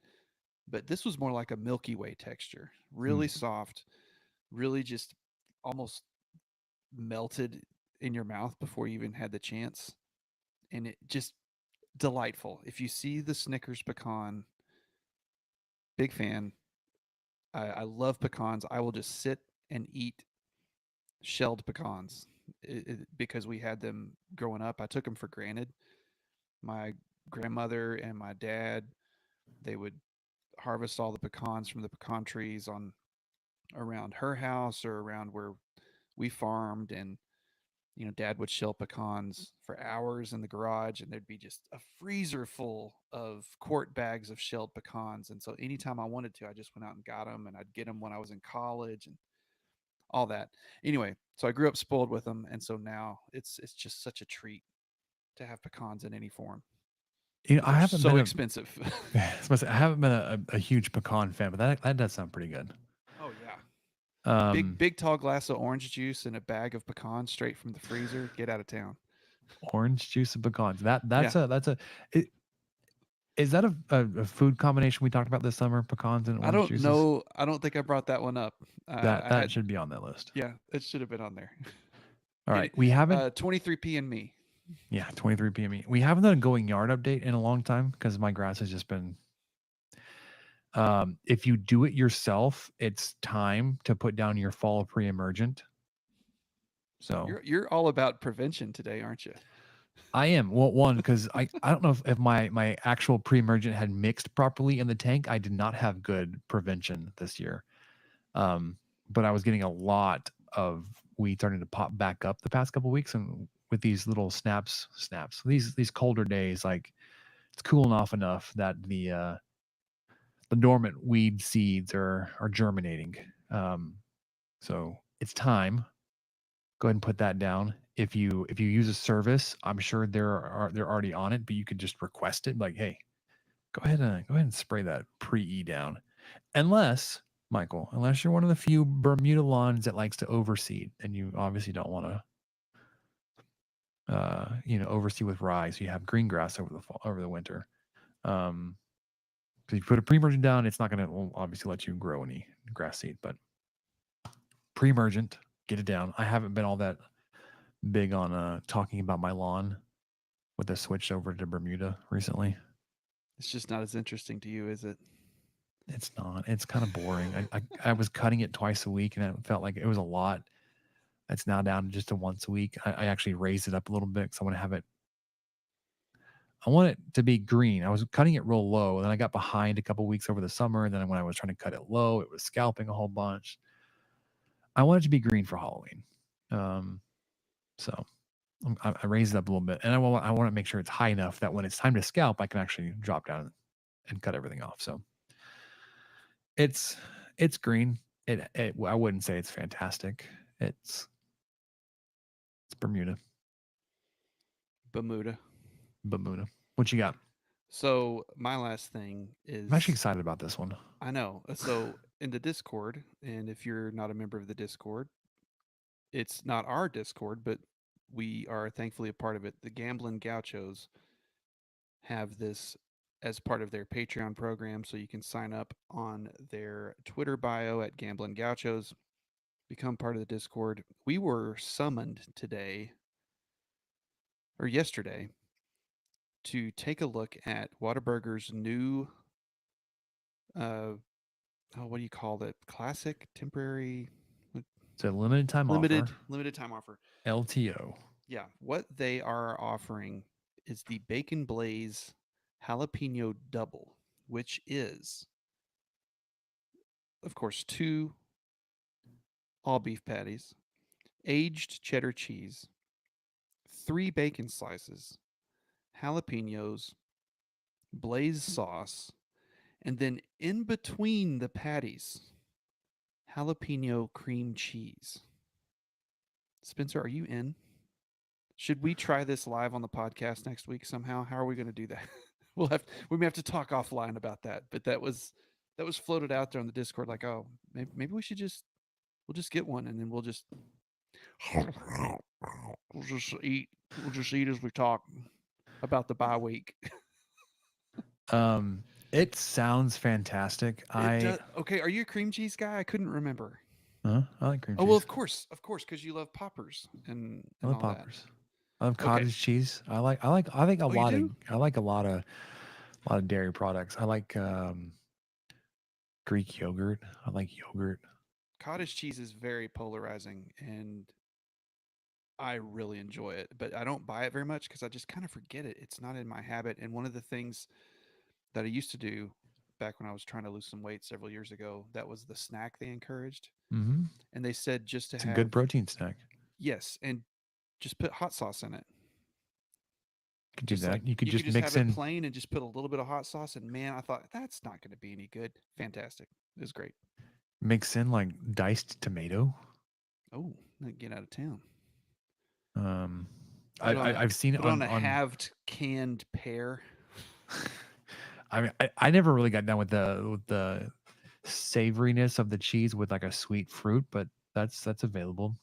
But this was more like a Milky Way texture. Really soft, really just almost melted in your mouth before you even had the chance. And it just delightful. If you see the Snickers pecan, big fan. I love pecans. I will just sit and eat shelled pecans because we had them growing up. I took them for granted. My grandmother and my dad, they would harvest all the pecans from the pecan trees around her house or around where we farmed, and Dad would shell pecans for hours in the garage, and there'd be just a freezer full of quart bags of shelled pecans. And so anytime I wanted to, I just went out and got them, and I'd get them when I was in college and all that. Anyway, so I grew up spoiled with them, and so now it's just such a treat to have pecans in any form. I haven't so been expensive. I haven't been a huge pecan fan, but that does sound pretty good. Oh yeah. Big tall glass of orange juice and a bag of pecans straight from the freezer. Get out of town. Orange juice and pecans. Is that a food combination we talked about this summer? Pecans and I orange don't juices? know. I don't think I brought that one up. That should be on that list. Yeah, it should have been on there. All right. We haven't 23p and me. Yeah, 23 p.m. We haven't done a going yard update in a long time because my grass has just been if you do it yourself, it's time to put down your fall pre-emergent. So You're all about prevention today, aren't you? I am. Well, one, because I don't know if my actual pre-emergent had mixed properly in the tank. I did not have good prevention this year. But I was getting a lot of weeds starting to pop back up the past couple of weeks, and with these little snaps, these colder days, like it's cooling off enough that the dormant weed seeds are germinating. So it's time. Go ahead and put that down. If you use a service, I'm sure they're already on it, but you could just request it. Like, hey, go ahead and spray that pre-E down. Unless Michael, unless you're one of the few Bermuda lawns that likes to overseed, and you obviously don't want to, overseed with rye, so you have green grass over the winter. Because you put a pre-emergent down, it's not going to obviously let you grow any grass seed, but pre-emergent, get it down. I haven't been all that big on talking about my lawn with the switch over to Bermuda recently. It's just not as interesting to you, is it? It's not. It's kind of boring. I was cutting it twice a week, and it felt like it was a lot. It's now down to just a once a week. I actually raised it up a little bit because I want to have it. I want it to be green. I was cutting it real low, and then I got behind a couple weeks over the summer. And then when I was trying to cut it low, it was scalping a whole bunch. I want it to be green for Halloween. So I raised it up a little bit, and I want to make sure it's high enough that when it's time to scalp, I can actually drop down and cut everything off. So it's green. I wouldn't say it's fantastic. It's Bermuda. Bermuda. What you got? So my last thing is I'm actually excited about this one. I know. So in the Discord, and if you're not a member of the Discord, it's not our Discord, but we are thankfully a part of it. The Gambling Gauchos have this as part of their Patreon program, so you can sign up on their Twitter bio at Gambling Gauchos, become part of the Discord. We were summoned today or yesterday to take a look at Whataburger's new what do you call it? Classic, temporary, It's a limited time offer. Limited time offer. LTO. Yeah, what they are offering is the Bacon Blaze Jalapeno Double, which is, of course, 2 all beef patties, aged cheddar cheese, 3 bacon slices, jalapenos, blaze sauce, and then in between the patties, jalapeno cream cheese. Spencer, are you in? Should we try this live on the podcast next week somehow? How are we going to do that? We may have to talk offline about that. But that was floated out there on the Discord, like, oh, maybe we'll just get one, and then we'll just eat. We'll just eat as we talk about the bye week. It sounds fantastic. Okay, are you a cream cheese guy? I couldn't remember. I like cream cheese. Oh well, of course, because you love poppers and I love all poppers. That. I love cottage cheese. I like a lot of dairy products. I like Greek yogurt. I like yogurt. Cottage cheese is very polarizing, and I really enjoy it, but I don't buy it very much because I just kind of forget it. It's not in my habit. And one of the things that I used to do back when I was trying to lose some weight several years ago, that was the snack they encouraged. Mm-hmm. And they said just to it's have a good protein snack. Yes, and just put hot sauce in it. You could do that. Like, you could just have mix it in plain and just put a little bit of hot sauce. And man, I thought that's not going to be any good. Fantastic. It was great. Mix in like diced tomato. Oh, get out of town. I've seen it on a halved canned pear. I mean, I never really got down with the savoriness of the cheese with like a sweet fruit, but that's available.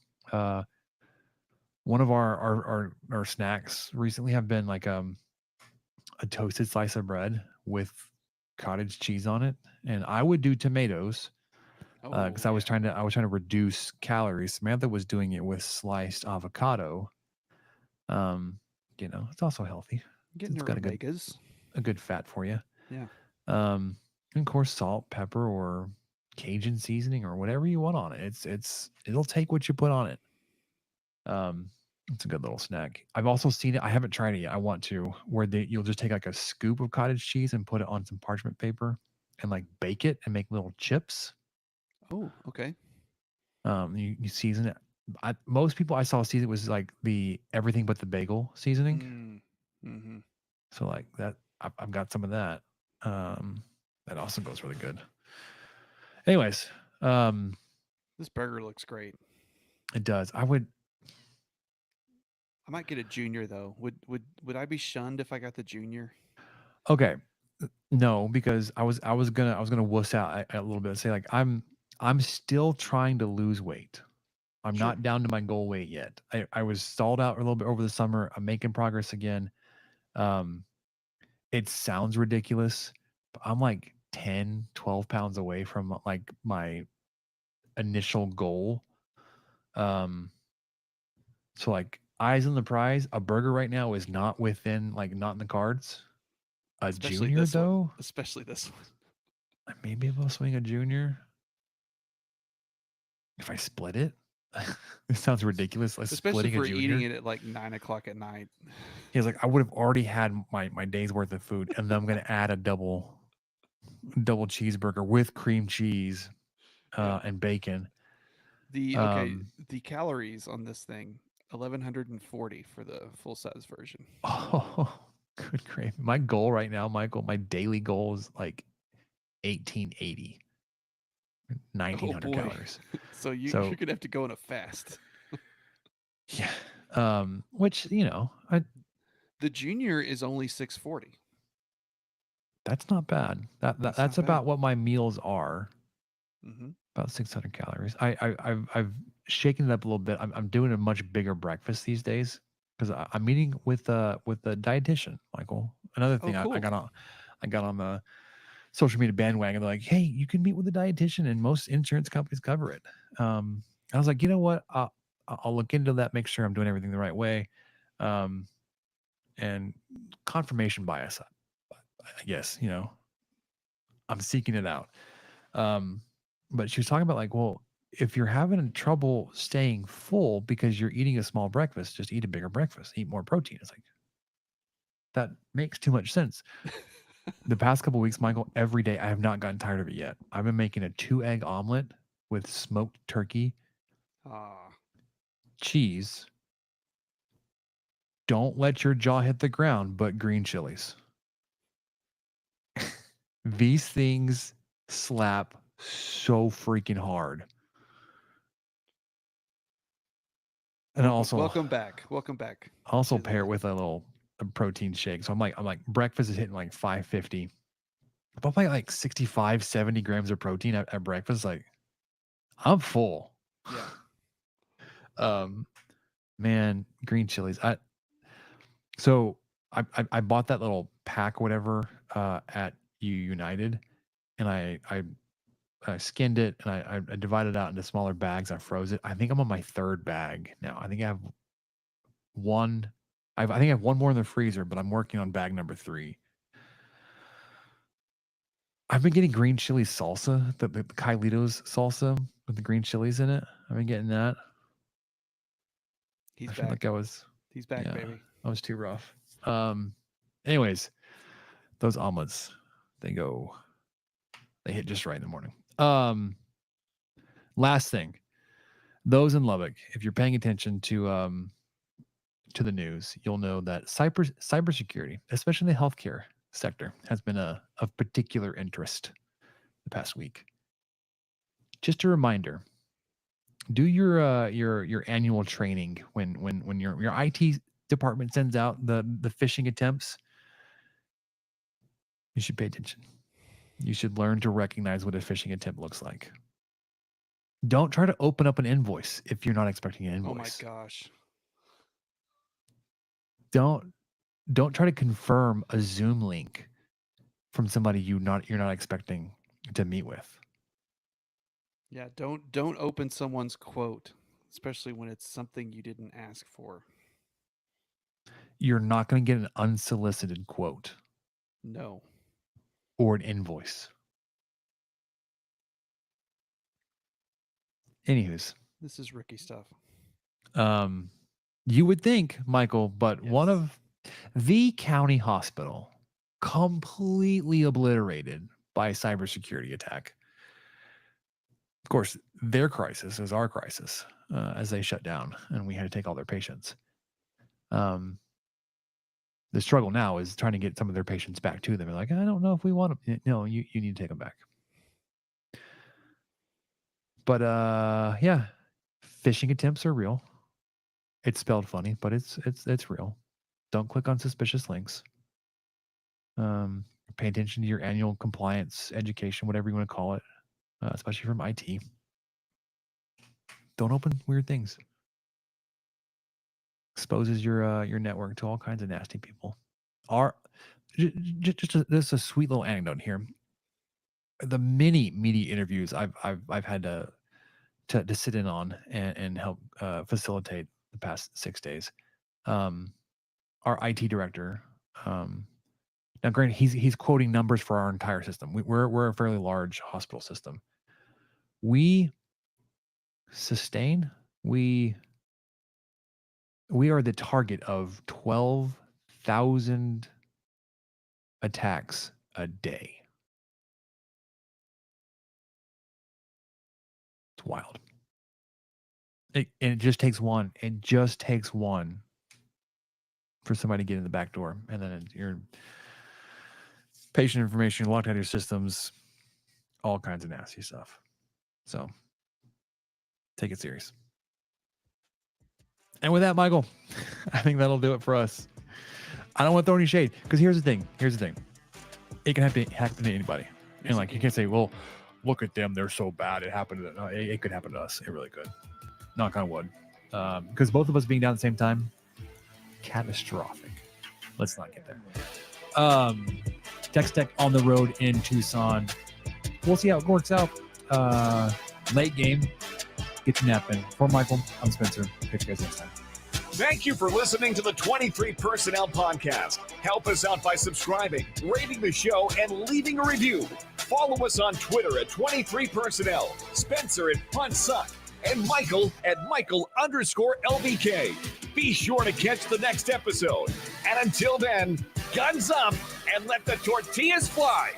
One of our snacks recently have been like a toasted slice of bread with cottage cheese on it, and I would do tomatoes because I was trying to reduce calories. Samantha was doing it with sliced avocado. It's also healthy. Getting It's her got a good fat for you. Yeah. And of course, salt, pepper, or Cajun seasoning, or whatever you want on it. It'll take what you put on it. It's a good little snack. I've also seen it. I haven't tried it yet. I want to. Where you'll just take like a scoop of cottage cheese and put it on some parchment paper and like bake it and make little chips. Oh, okay. You season it. Most people I saw season it was like the everything but the bagel seasoning. Mm-hmm. So like that, I've got some of that. That also goes really good. Anyways, this burger looks great. It does. I might get a junior though. Would I be shunned if I got the junior? Okay. No, because I was gonna wuss out a little bit and say like I'm still trying to lose weight. I'm Sure. not down to my goal weight yet. I was stalled out a little bit over the summer. I'm making progress again. It sounds ridiculous, but I'm like 10, 12 pounds away from like my initial goal. So like eyes on the prize, a burger right now is not within not in the cards. Especially junior this though, one. Especially this one. I may be able to swing a junior if I split it. It sounds ridiculous. Like Especially splitting for a junior. eating it at like 9:00 at night. He's like, I would have already had my day's worth of food, and then I'm gonna add a double cheeseburger with cream cheese and bacon. The calories on this thing 1,140 for the full size version. Oh, good gravy. My goal right now, Michael, my daily goal is like 1880. 1900 calories. So you're gonna have to go on a fast. Yeah. Which the junior is only 640. That's not bad. That's about what my meals are. Mm-hmm. About 600 calories. I've shaken it up a little bit. I'm doing a much bigger breakfast these days because I'm meeting with the dietitian, Michael. Another thing cool. I got on the social media bandwagon. They're like, hey, you can meet with a dietitian, and most insurance companies cover it. I was like, you know what? I'll look into that, make sure I'm doing everything the right way. And confirmation bias, I guess, I'm seeking it out. But she was talking about like, well, if you're having trouble staying full because you're eating a small breakfast, just eat a bigger breakfast, eat more protein. It's like, that makes too much sense. The past couple of weeks, Michael, every day, I have not gotten tired of it yet. I've been making a 2-egg omelet with smoked turkey, cheese. Don't let your jaw hit the ground, but green chilies. These things slap so freaking hard. And also, welcome back. Also pair it with a protein shake. So I'm like breakfast is hitting like 550. If I'm like 65, 70 grams of protein at breakfast, like I'm full. Yeah. Man, green chilies. I bought that little pack, whatever, at United, and I skinned it and I divided it out into smaller bags. I froze it. I think I'm on my 3rd bag now. I think I have one. I think I have one more in the freezer, but I'm working on bag number 3. I've been getting green chili salsa, the Kylitos salsa with the green chilies in it. I've been getting that. He's feel back. like He's back, baby. I was too rough. Anyways, those omelets, they hit just right in the morning. Last thing, those in Lubbock, if you're paying attention to the news, you'll know that cybersecurity, especially in the healthcare sector, has been of particular interest the past week. Just a reminder: do your annual training when your IT department sends out the phishing attempts. You should pay attention. You should learn to recognize what a phishing attempt looks like. Don't try to open up an invoice if you're not expecting an invoice. Oh my gosh. Don't try to confirm a Zoom link from somebody you're not expecting to meet with. Yeah, don't open someone's quote, especially when it's something you didn't ask for. You're not going to get an unsolicited quote No. or an invoice. Anywho's, This is Ricky stuff. you would think, Michael, but one Yes. of the county hospital completely obliterated by a cybersecurity attack. Of course, their crisis is our crisis as they shut down and we had to take all their patients. The struggle now is trying to get some of their patients back to them. They're like, I don't know if we want them. No, you need to take them back. But yeah, phishing attempts are real. It's spelled funny, but it's real. Don't click on suspicious links. Pay attention to your annual compliance education, whatever you want to call it, especially from IT. Don't open weird things. Exposes your network to all kinds of nasty people. Just a sweet little anecdote here. The many media interviews I've had to sit in on and help facilitate the past 6 days. Our IT director, now granted, he's quoting numbers for our entire system. We're a fairly large hospital system. We are the target of 12,000 attacks a day. It's wild. And it just takes one. It just takes one for somebody to get in the back door, and then your patient information locked out of your systems, all kinds of nasty stuff. So take it serious. And with that, Michael, I think that'll do it for us. I don't want to throw any shade because here's the thing. It can happen to anybody. And like, you can't say, well, look at them. They're so bad. It happened to them. No, it could happen to us. It really could. Knock on wood. Because both of us being down at the same time, catastrophic. Let's not get there. Tex Tech on the road in Tucson. We'll see how it works out. Late game. Get your nap in. For Michael, I'm Spencer. Catch you guys next time. Thank you for listening to the 23 Personnel Podcast. Help us out by subscribing, rating the show, and leaving a review. Follow us on Twitter at 23 Personnel, Spencer at PuntSuck, and Michael at Michael_LBK. Be sure to catch the next episode. And until then, guns up and let the tortillas fly.